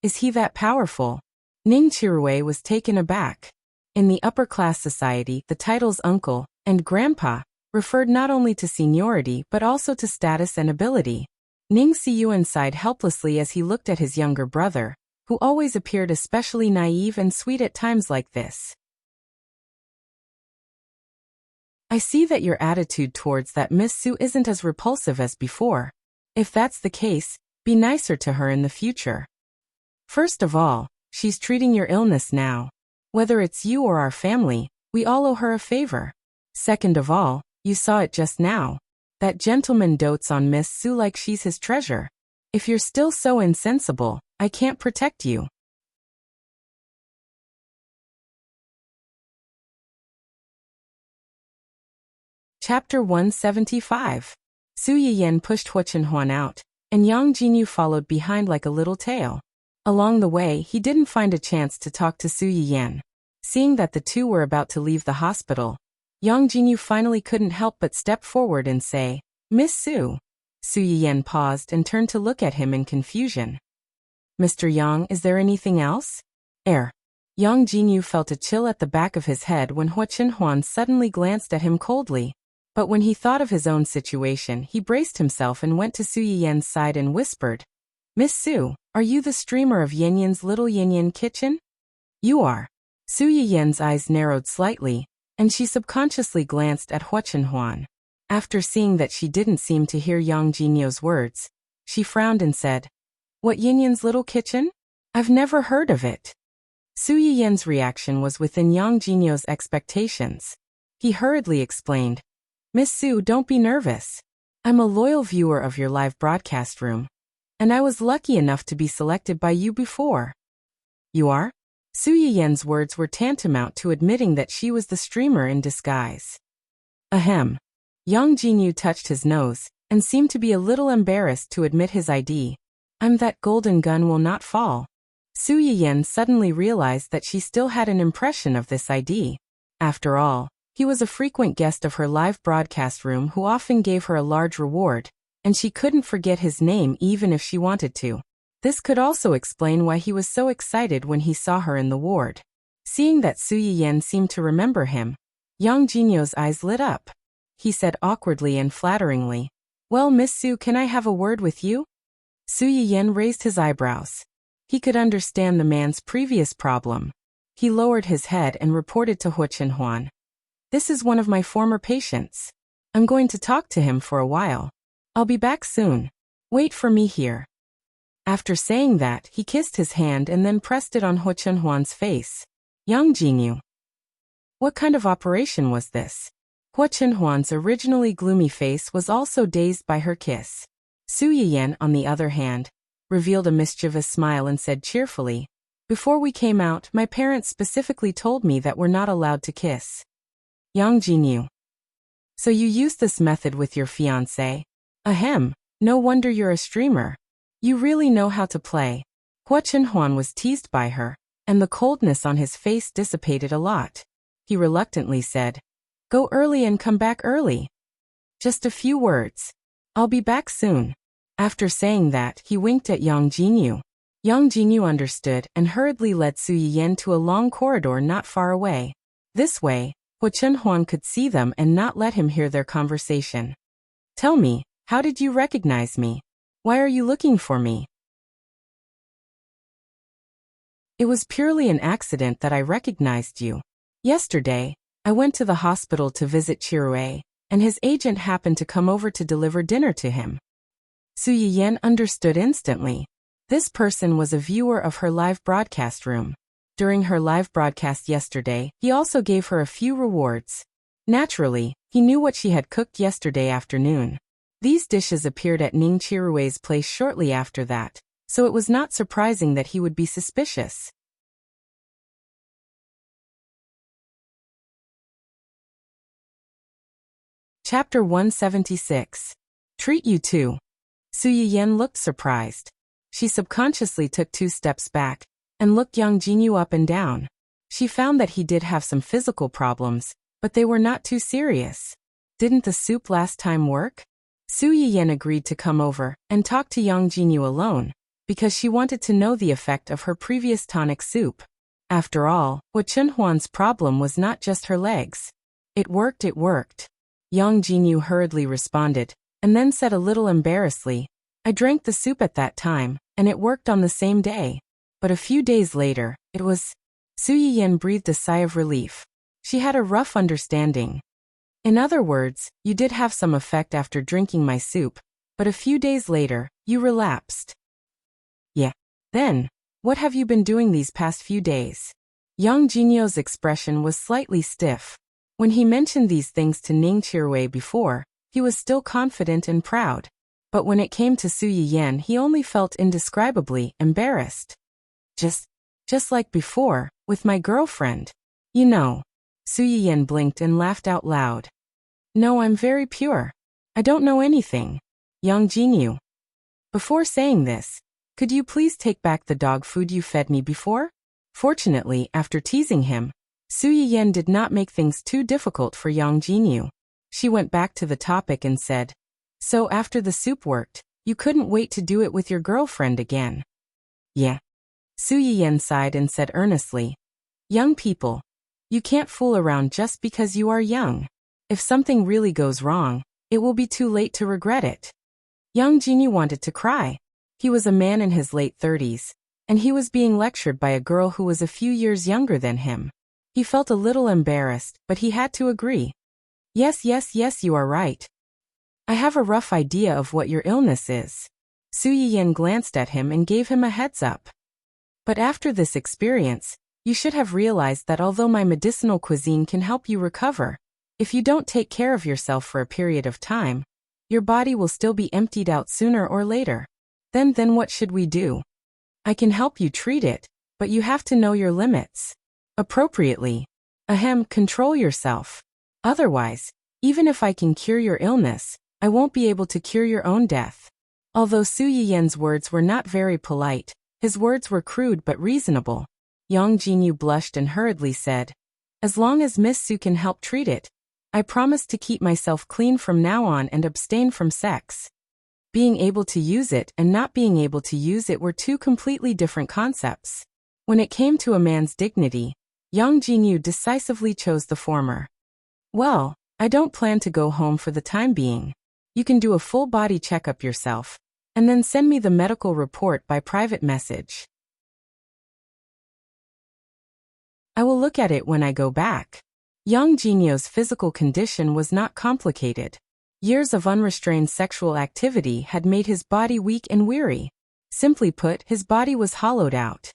Is he that powerful? Ning Chirui was taken aback. In the upper-class society, the titles uncle and grandpa referred not only to seniority but also to status and ability. Ning Siyuan sighed helplessly as he looked at his younger brother, who always appeared especially naive and sweet at times like this. I see that your attitude towards that Miss Su isn't as repulsive as before. If that's the case, be nicer to her in the future. First of all, she's treating your illness now. Whether it's you or our family, we all owe her a favor. Second of all, you saw it just now. That gentleman dotes on Miss Su like she's his treasure. If you're still so insensible, I can't protect you. Chapter 175. Su Yiyan pushed Hua Chenhuan out, and Yang Jinyu followed behind like a little tail. Along the way, he didn't find a chance to talk to Su Yiyan. Seeing that the two were about to leave the hospital, Yang Jinyu finally couldn't help but step forward and say, Miss Su. Su Yiyan paused and turned to look at him in confusion. Mr. Yang, is there anything else? Yang Jinyu felt a chill at the back of his head when Hua Chenhuan suddenly glanced at him coldly. But when he thought of his own situation, he braced himself and went to Su Yiyan's side and whispered, Miss Su, are you the streamer of Yanyan's little Yanyan kitchen? You are. Su Yiyan's eyes narrowed slightly, and she subconsciously glanced at Hua Chenhuan. After seeing that she didn't seem to hear Yang Jinyu's words, she frowned and said, What Yanyan's little kitchen? I've never heard of it. Su Yiyan's reaction was within Yang Jinyu's expectations. He hurriedly explained, Miss Su, don't be nervous. I'm a loyal viewer of your live broadcast room, and I was lucky enough to be selected by you before. You are? Su Yiyan's words were tantamount to admitting that she was the streamer in disguise. Ahem. Yang Jinyu touched his nose, and seemed to be a little embarrassed to admit his ID. I'm that golden gun will not fall. Su Yiyan suddenly realized that she still had an impression of this ID. After all, he was a frequent guest of her live broadcast room who often gave her a large reward, and she couldn't forget his name even if she wanted to. This could also explain why he was so excited when he saw her in the ward. Seeing that Su Yiyan seemed to remember him, Yang Jinyu's eyes lit up. He said awkwardly and flatteringly, Well, Miss Su, can I have a word with you? Su Yiyan raised his eyebrows. He could understand the man's previous problem. He lowered his head and reported to Hua Chenhuan, This is one of my former patients. I'm going to talk to him for a while. I'll be back soon. Wait for me here. After saying that, he kissed his hand and then pressed it on Hua Chenhuan's face. Yang Jinyu. What kind of operation was this? Hua Chenhuan's originally gloomy face was also dazed by her kiss. Su Yiyan, on the other hand, revealed a mischievous smile and said cheerfully, Before we came out, my parents specifically told me that we're not allowed to kiss. Yang Jinyu. So you used this method with your fiancé? Ahem, no wonder you're a streamer. You really know how to play. Hua Chenhuan was teased by her, and the coldness on his face dissipated a lot. He reluctantly said, Go early and come back early. Just a few words. I'll be back soon. After saying that, he winked at Yang Jinyu. Yang Jinyu understood and hurriedly led Su Yiyan to a long corridor not far away. This way, Hua Chenhuan could see them and not let him hear their conversation. Tell me, How did you recognize me? Why are you looking for me? It was purely an accident that I recognized you. Yesterday, I went to the hospital to visit Chirue, and his agent happened to come over to deliver dinner to him. Su Yiyen understood instantly. This person was a viewer of her live broadcast room. During her live broadcast yesterday, he also gave her a few rewards. Naturally, he knew what she had cooked yesterday afternoon. These dishes appeared at Ning Chirue's place shortly after that, so it was not surprising that he would be suspicious. Chapter 176. Treat you too. Su Yiyen looked surprised. She subconsciously took 2 steps back and looked Yang Jinyu up and down. She found that he did have some physical problems, but they were not too serious. Didn't the soup last time work? Su Yiyen agreed to come over and talk to Yang Jinyu alone, because she wanted to know the effect of her previous tonic soup. After all, Hu Chunhuan's problem was not just her legs. It worked. Yang Jinyu hurriedly responded, and then said a little embarrassedly, I drank the soup at that time, and it worked on the same day. But a few days later, it was... Su Yiyen breathed a sigh of relief. She had a rough understanding. In other words, you did have some effect after drinking my soup, but a few days later, you relapsed. Yeah. Then, what have you been doing these past few days? Yang Jinyu's expression was slightly stiff. When he mentioned these things to Ning Chirue before, he was still confident and proud. But when it came to Su Yiyen, he only felt indescribably embarrassed. Just like before, with my girlfriend. You know. Su Yiyen blinked and laughed out loud. No, I'm very pure. I don't know anything. Yang Jinyu. Before saying this, could you please take back the dog food you fed me before? Fortunately, after teasing him, Su Yiyen did not make things too difficult for Yang Jinyu. She went back to the topic and said, so after the soup worked, you couldn't wait to do it with your girlfriend again. Yeah. Su Yiyen sighed and said earnestly, young people, you can't fool around just because you are young. If something really goes wrong, it will be too late to regret it. Yang Jinyu wanted to cry. He was a man in his late 30s, and he was being lectured by a girl who was a few years younger than him. He felt a little embarrassed, but he had to agree. Yes, you are right. I have a rough idea of what your illness is. Su Yiyen glanced at him and gave him a heads up. But after this experience, you should have realized that although my medicinal cuisine can help you recover, if you don't take care of yourself for a period of time, your body will still be emptied out sooner or later. Then what should we do? I can help you treat it, but you have to know your limits. Appropriately. Control yourself. Otherwise, even if I can cure your illness, I won't be able to cure your own death. Although Su Yiyen's words were not very polite, his words were crude but reasonable. Yang Jinyu blushed and hurriedly said, as long as Miss Su can help treat it, I promise to keep myself clean from now on and abstain from sex. Being able to use it and not being able to use it were 2 completely different concepts. When it came to a man's dignity, Yang Jinyu decisively chose the former. Well, I don't plan to go home for the time being. You can do a full body checkup yourself, and then send me the medical report by private message. I will look at it when I go back. Yang Jinyu's physical condition was not complicated. Years of unrestrained sexual activity had made his body weak and weary. Simply put, his body was hollowed out.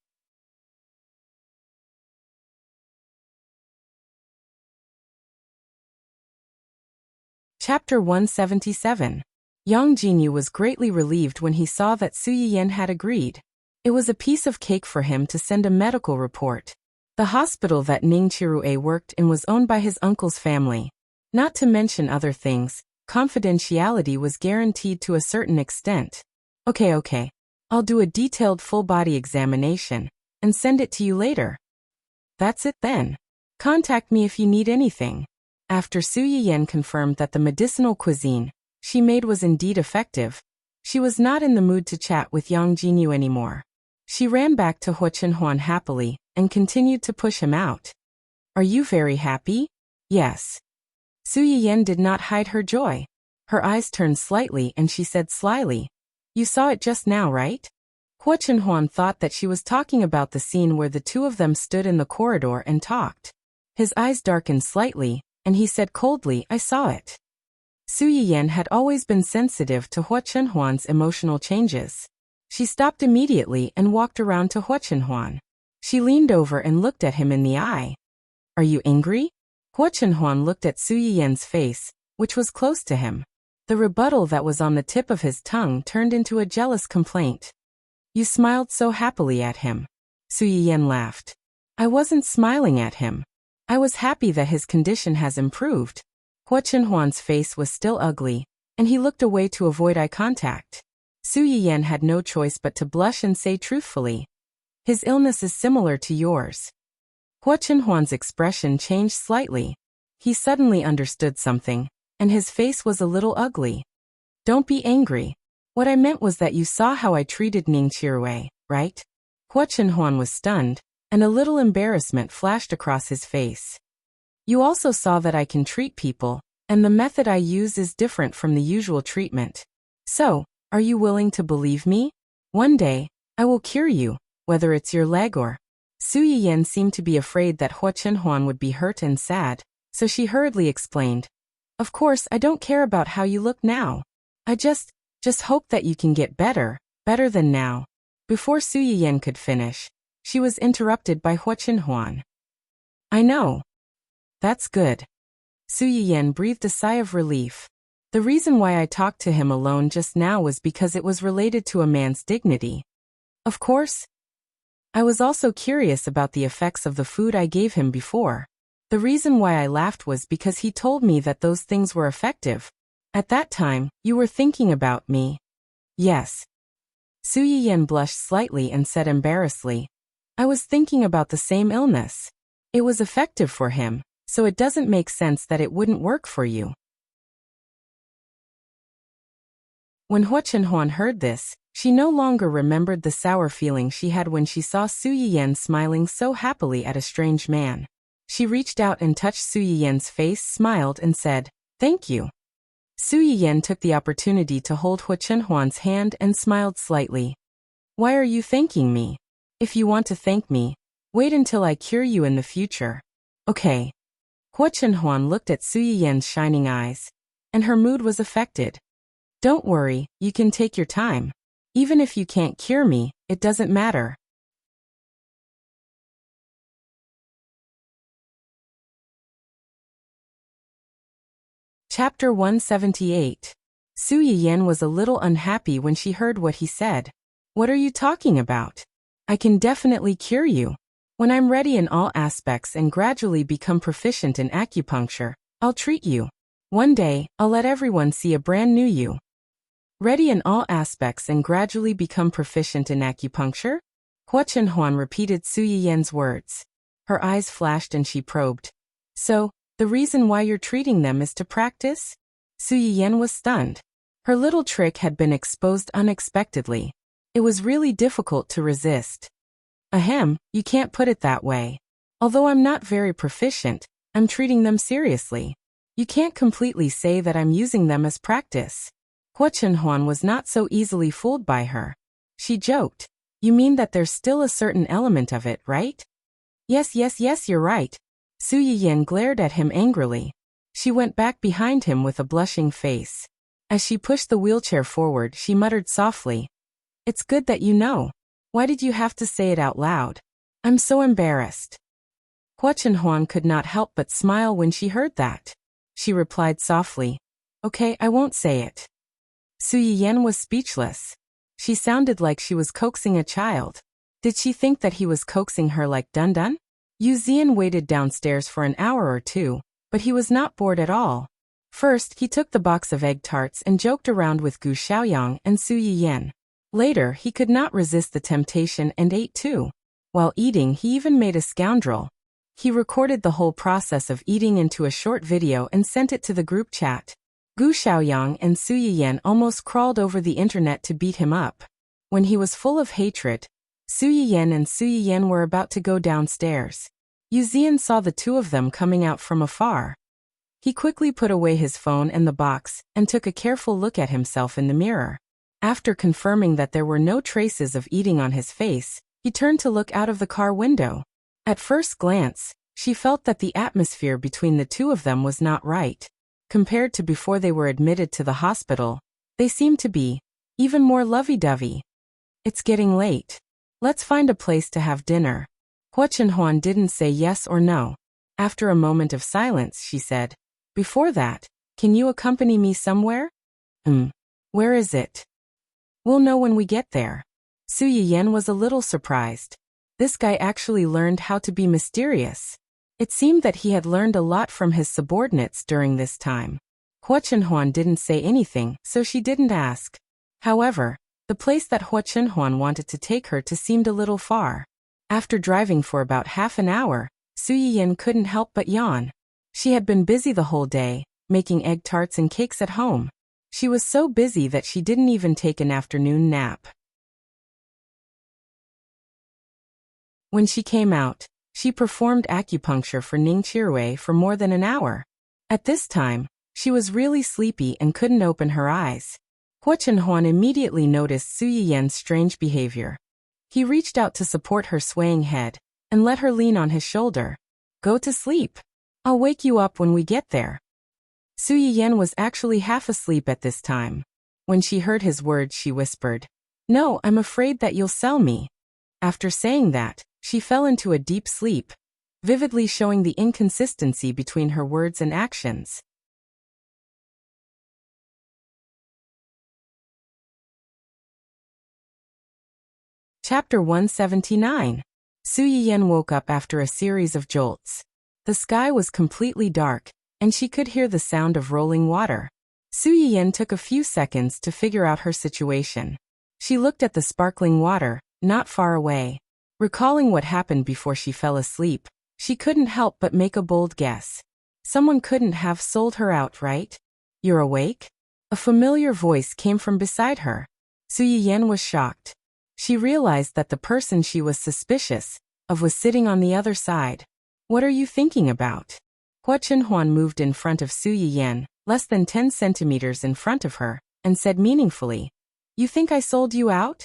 Chapter 177. Yang Jinyu was greatly relieved when he saw that Su Yiyen had agreed. It was a piece of cake for him to send a medical report. The hospital that Ning Chirue worked in was owned by his uncle's family. Not to mention other things, confidentiality was guaranteed to a certain extent. Okay. I'll do a detailed full-body examination and send it to you later. That's it then. Contact me if you need anything. After Su Yiyen confirmed that the medicinal cuisine she made was indeed effective, she was not in the mood to chat with Yang Jinyu anymore. She ran back to Hu Chunhuan happily and continued to push him out. Are you very happy? Yes. Su Yiyen did not hide her joy. Her eyes turned slightly and she said slyly, "You saw it just now, right?" Hua Chenhuan thought that she was talking about the scene where the two of them stood in the corridor and talked. His eyes darkened slightly, and he said coldly, "I saw it." Su Yiyan had always been sensitive to Hua Chenhuan's emotional changes. She stopped immediately and walked around to Hua Chenhuan. She leaned over and looked at him in the eye. "Are you angry?" Hua Chenhuan looked at Su Yiyan's face, which was close to him. The rebuttal that was on the tip of his tongue turned into a jealous complaint. "You smiled so happily at him." Su Yiyan laughed. "I wasn't smiling at him. I was happy that his condition has improved." Hua Chenhuan's face was still ugly, and he looked away to avoid eye contact. Su Yiyan had no choice but to blush and say truthfully, "His illness is similar to yours." Hua Chenhuan's expression changed slightly. He suddenly understood something, and his face was a little ugly. "Don't be angry. What I meant was that you saw how I treated Ning Qirui, right?" Hua Chenhuan was stunned, and a little embarrassment flashed across his face. "You also saw that I can treat people, and the method I use is different from the usual treatment. So, are you willing to believe me? One day, I will cure you, whether it's your leg or—" Su Yiyan seemed to be afraid that Hua Chenhuan would be hurt and sad, so she hurriedly explained, "Of course I don't care about how you look now. I just hope that you can get better than now." Before Su Yiyan could finish, she was interrupted by Hua Chenhuan. "I know. That's good." Su Yiyan breathed a sigh of relief. "The reason why I talked to him alone just now was because it was related to a man's dignity. Of course, I was also curious about the effects of the food I gave him before. The reason why I laughed was because he told me that those things were effective. At that time, you were thinking about me." "Yes." Su Yiyan blushed slightly and said embarrassedly, "I was thinking about the same illness. It was effective for him, so it doesn't make sense that it wouldn't work for you." When Hua Chenhuan heard this, she no longer remembered the sour feeling she had when she saw Su Yiyan smiling so happily at a strange man. She reached out and touched Su Yiyan's face, smiled, and said, "Thank you." Su Yiyan took the opportunity to hold Hua Chenhuan's hand and smiled slightly. "Why are you thanking me? If you want to thank me, wait until I cure you in the future. Okay." Hua Chenhuan looked at Su Yiyan's shining eyes, and her mood was affected. "Don't worry, you can take your time. Even if you can't cure me, it doesn't matter." Chapter 178. Su Yiyan was a little unhappy when she heard what he said. "What are you talking about? I can definitely cure you. When I'm ready in all aspects and gradually become proficient in acupuncture, I'll treat you. One day, I'll let everyone see a brand new you." "Ready in all aspects and gradually become proficient in acupuncture?" Hua Chenhuan repeated Su Yiyan's words. Her eyes flashed and she probed. "So, the reason why you're treating them is to practice?" Su Yiyan was stunned. Her little trick had been exposed unexpectedly. It was really difficult to resist. "Ahem, you can't put it that way. Although I'm not very proficient, I'm treating them seriously. You can't completely say that I'm using them as practice." Hua Chenhuan was not so easily fooled by her. She joked, "You mean that there's still a certain element of it, right?" Yes, you're right." Su Yiyan glared at him angrily. She went back behind him with a blushing face. As she pushed the wheelchair forward, she muttered softly, "It's good that you know. Why did you have to say it out loud? I'm so embarrassed." Hua Chenhuan could not help but smile when she heard that. She replied softly, "Okay, I won't say it." Su Yiyan was speechless. She sounded like she was coaxing a child. Did she think that he was coaxing her like Dun Dun? Yu Zian waited downstairs for an hour or two, but he was not bored at all. First, he took the box of egg tarts and joked around with Gu Xiaoyang and Su Yiyan. Later, he could not resist the temptation and ate too. While eating, he even made a scoundrel. He recorded the whole process of eating into a short video and sent it to the group chat. Gu Xiaoyang and Su Yiyan almost crawled over the internet to beat him up. When he was full of hatred, Su Yiyan and Su Yiyan were about to go downstairs. Yu Zian saw the two of them coming out from afar. He quickly put away his phone and the box and took a careful look at himself in the mirror. After confirming that there were no traces of eating on his face, he turned to look out of the car window. At first glance, she felt that the atmosphere between the two of them was not right. Compared to before they were admitted to the hospital, they seemed to be even more lovey-dovey. It's getting late. Let's find a place to have dinner. Hua Chenhuan didn't say yes or no. After a moment of silence, she said, "Before that, can you accompany me somewhere?" Where is it?" "We'll know when we get there." Su Yiyan was a little surprised. This guy actually learned how to be mysterious. It seemed that he had learned a lot from his subordinates during this time. Hua Chenhuan didn't say anything, so she didn't ask. However, the place that Hua Chenhuan wanted to take her to seemed a little far. After driving for about half an hour, Su Yiyan couldn't help but yawn. She had been busy the whole day, making egg tarts and cakes at home. She was so busy that she didn't even take an afternoon nap. When she came out, she performed acupuncture for Ning Chirui for more than an hour. At this time, she was really sleepy and couldn't open her eyes. Hua Chenhuan immediately noticed Su Yiyan's strange behavior. He reached out to support her swaying head and let her lean on his shoulder. "Go to sleep. I'll wake you up when we get there." Su Yiyan was actually half asleep at this time. When she heard his words, she whispered, "No, I'm afraid that you'll sell me." After saying that, she fell into a deep sleep, vividly showing the inconsistency between her words and actions. Chapter 179. Su Yiyan woke up after a series of jolts. The sky was completely dark, and she could hear the sound of rolling water. Su Yiyan took a few seconds to figure out her situation. She looked at the sparkling water, not far away. Recalling what happened before she fell asleep, she couldn't help but make a bold guess. Someone couldn't have sold her out, right? "You're awake?" A familiar voice came from beside her. Su Yiyan was shocked. She realized that the person she was suspicious of was sitting on the other side. "What are you thinking about?" Hua Chenhuan moved in front of Su Yiyan, less than 10 centimeters in front of her, and said meaningfully, "You think I sold you out?"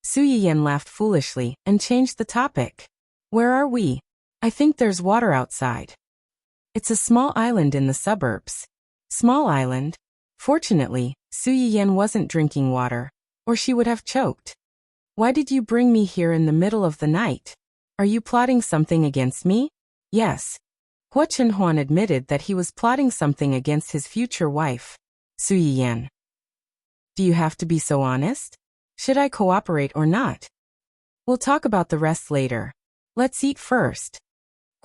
Su Yiyan laughed foolishly and changed the topic. "Where are we? I think there's water outside." "It's a small island in the suburbs." "Small island?" Fortunately, Su Yiyan wasn't drinking water, or she would have choked. "Why did you bring me here in the middle of the night? Are you plotting something against me?" "Yes." Hua Chenhuan admitted that he was plotting something against his future wife. Su Yiyan. "Do you have to be so honest? Should I cooperate or not?" "We'll talk about the rest later. Let's eat first."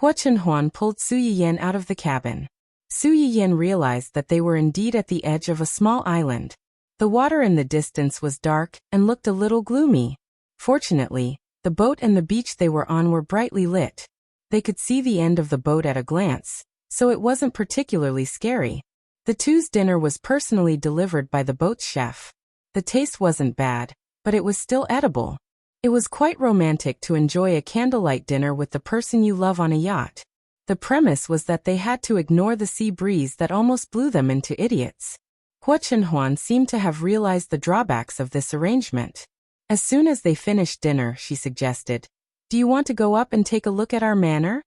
Hua Chenhuan pulled Su Yiyan out of the cabin. Su Yiyan realized that they were indeed at the edge of a small island. The water in the distance was dark and looked a little gloomy. Fortunately, the boat and the beach they were on were brightly lit. They could see the end of the boat at a glance, so it wasn't particularly scary. The two's dinner was personally delivered by the boat's chef. The taste wasn't bad, but it was still edible. It was quite romantic to enjoy a candlelight dinner with the person you love on a yacht. The premise was that they had to ignore the sea breeze that almost blew them into idiots. Hua Chenhuan seemed to have realized the drawbacks of this arrangement. As soon as they finished dinner, she suggested, "Do you want to go up and take a look at our manor?"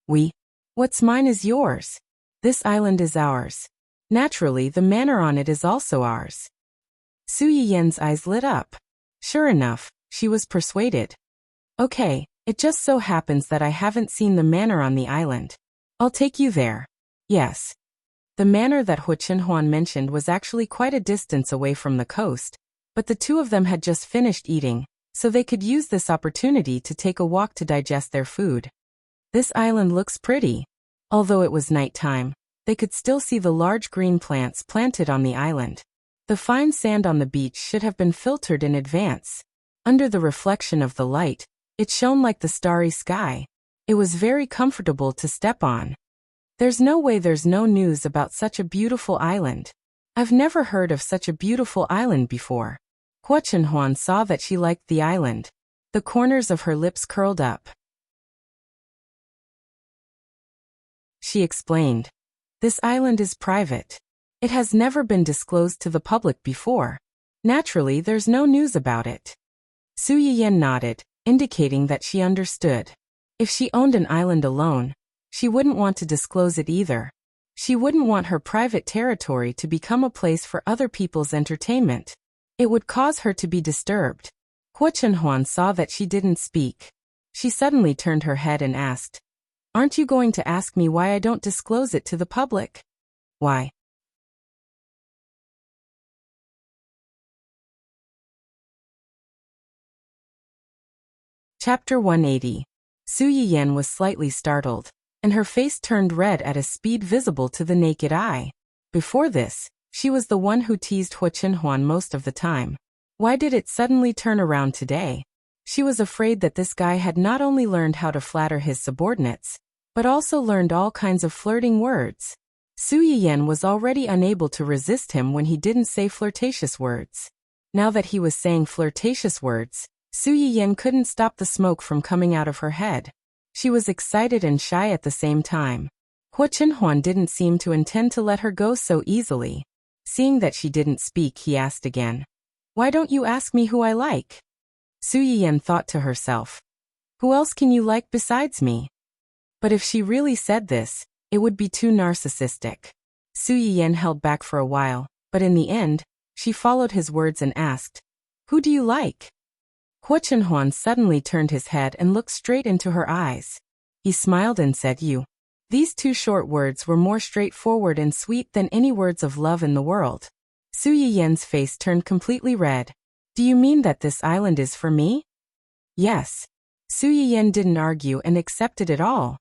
"We? What's mine is yours. This island is ours. Naturally, the manor on it is also ours." Su Yiyan's eyes lit up. Sure enough, she was persuaded. "Okay, it just so happens that I haven't seen the manor on the island. I'll take you there." "Yes." The manor that Hua Chenhuan mentioned was actually quite a distance away from the coast, but the two of them had just finished eating, so they could use this opportunity to take a walk to digest their food. "This island looks pretty." Although it was nighttime, they could still see the large green plants planted on the island. The fine sand on the beach should have been filtered in advance. Under the reflection of the light, it shone like the starry sky. It was very comfortable to step on. "There's no way there's no news about such a beautiful island. I've never heard of such a beautiful island before." Hua Chenhuan saw that she liked the island. The corners of her lips curled up. She explained, This island is private. It has never been disclosed to the public before. Naturally, there's no news about it. Su Yiyan nodded, indicating that she understood. If she owned an island alone, she wouldn't want to disclose it either. She wouldn't want her private territory to become a place for other people's entertainment. It would cause her to be disturbed. Hua Chenhuan saw that she didn't speak. She suddenly turned her head and asked, "Aren't you going to ask me why I don't disclose it to the public?" "Why?" Chapter 180. Su Yiyan was slightly startled, and her face turned red at a speed visible to the naked eye. Before this, she was the one who teased Hua Chenhuan most of the time. Why did it suddenly turn around today? She was afraid that this guy had not only learned how to flatter his subordinates, but also learned all kinds of flirting words. Su Yiyan was already unable to resist him when he didn't say flirtatious words. Now that he was saying flirtatious words, Su Yiyan couldn't stop the smoke from coming out of her head. She was excited and shy at the same time. Hua Chenhuan didn't seem to intend to let her go so easily. Seeing that she didn't speak, he asked again, "Why don't you ask me who I like?" Su Yiyan thought to herself, "Who else can you like besides me?" But if she really said this, it would be too narcissistic. Su Yiyan held back for a while, but in the end, she followed his words and asked, "Who do you like?" Hua Chenhuan suddenly turned his head and looked straight into her eyes. He smiled and said, "You." These two short words were more straightforward and sweet than any words of love in the world. Su Yiyan's face turned completely red. "Do you mean that this island is for me?" "Yes." Su Yiyan didn't argue and accepted it all.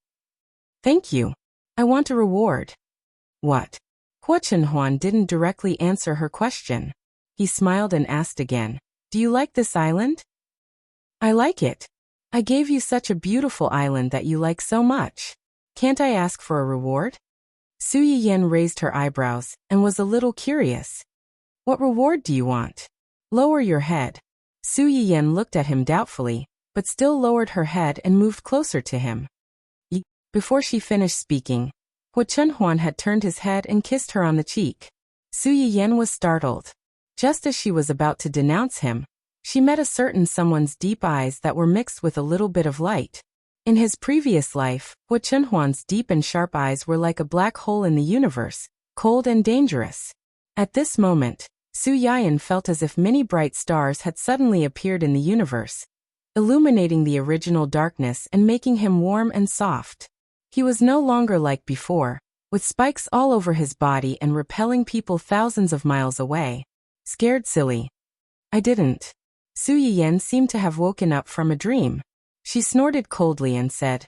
"Thank you. I want a reward." "What?" Hua Chenhuan didn't directly answer her question. He smiled and asked again, "Do you like this island?" "I like it. I gave you such a beautiful island that you like so much. Can't I ask for a reward?" Su Yiyan raised her eyebrows and was a little curious. "What reward do you want?" "Lower your head." Su Yiyan looked at him doubtfully, but still lowered her head and moved closer to him. Before she finished speaking, Hua Chenhuan had turned his head and kissed her on the cheek. Su Yiyan was startled. Just as she was about to denounce him, she met a certain someone's deep eyes that were mixed with a little bit of light. In his previous life, Hua Chenhuan's deep and sharp eyes were like a black hole in the universe, cold and dangerous. At this moment, Su Yiyan felt as if many bright stars had suddenly appeared in the universe, illuminating the original darkness and making him warm and soft. He was no longer like before, with spikes all over his body and repelling people thousands of miles away. Scared silly. "I didn't." Su Yiyan seemed to have woken up from a dream. She snorted coldly and said,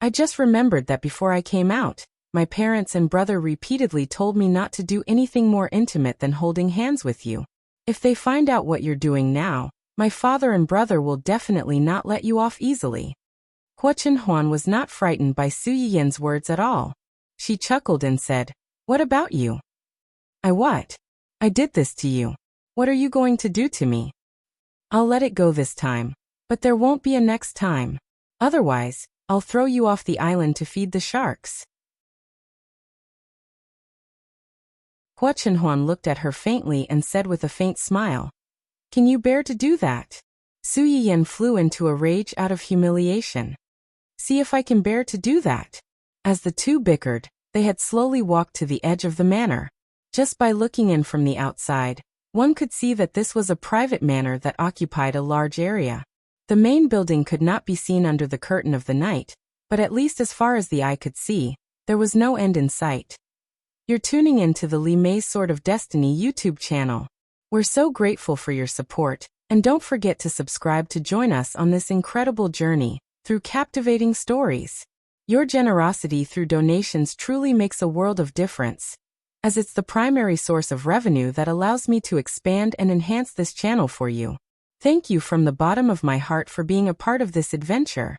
"I just remembered that before I came out, my parents and brother repeatedly told me not to do anything more intimate than holding hands with you. If they find out what you're doing now, my father and brother will definitely not let you off easily." Hua Chenhuan was not frightened by Su Yiyan's words at all. She chuckled and said, "What about you?" "I what? I did this to you. What are you going to do to me?" "I'll let it go this time, but there won't be a next time. Otherwise, I'll throw you off the island to feed the sharks." Hua Chenhuan looked at her faintly and said with a faint smile, "Can you bear to do that?" Su Yiyan flew into a rage out of humiliation. "See if I can bear to do that." As the two bickered, they had slowly walked to the edge of the manor. Just by looking in from the outside, one could see that this was a private manor that occupied a large area. The main building could not be seen under the curtain of the night, but at least as far as the eye could see, there was no end in sight. You're tuning in to the Li Mei's Sword of Destiny YouTube channel. We're so grateful for your support, and don't forget to subscribe to join us on this incredible journey through captivating stories. Your generosity through donations truly makes a world of difference, as it's the primary source of revenue that allows me to expand and enhance this channel for you. Thank you from the bottom of my heart for being a part of this adventure.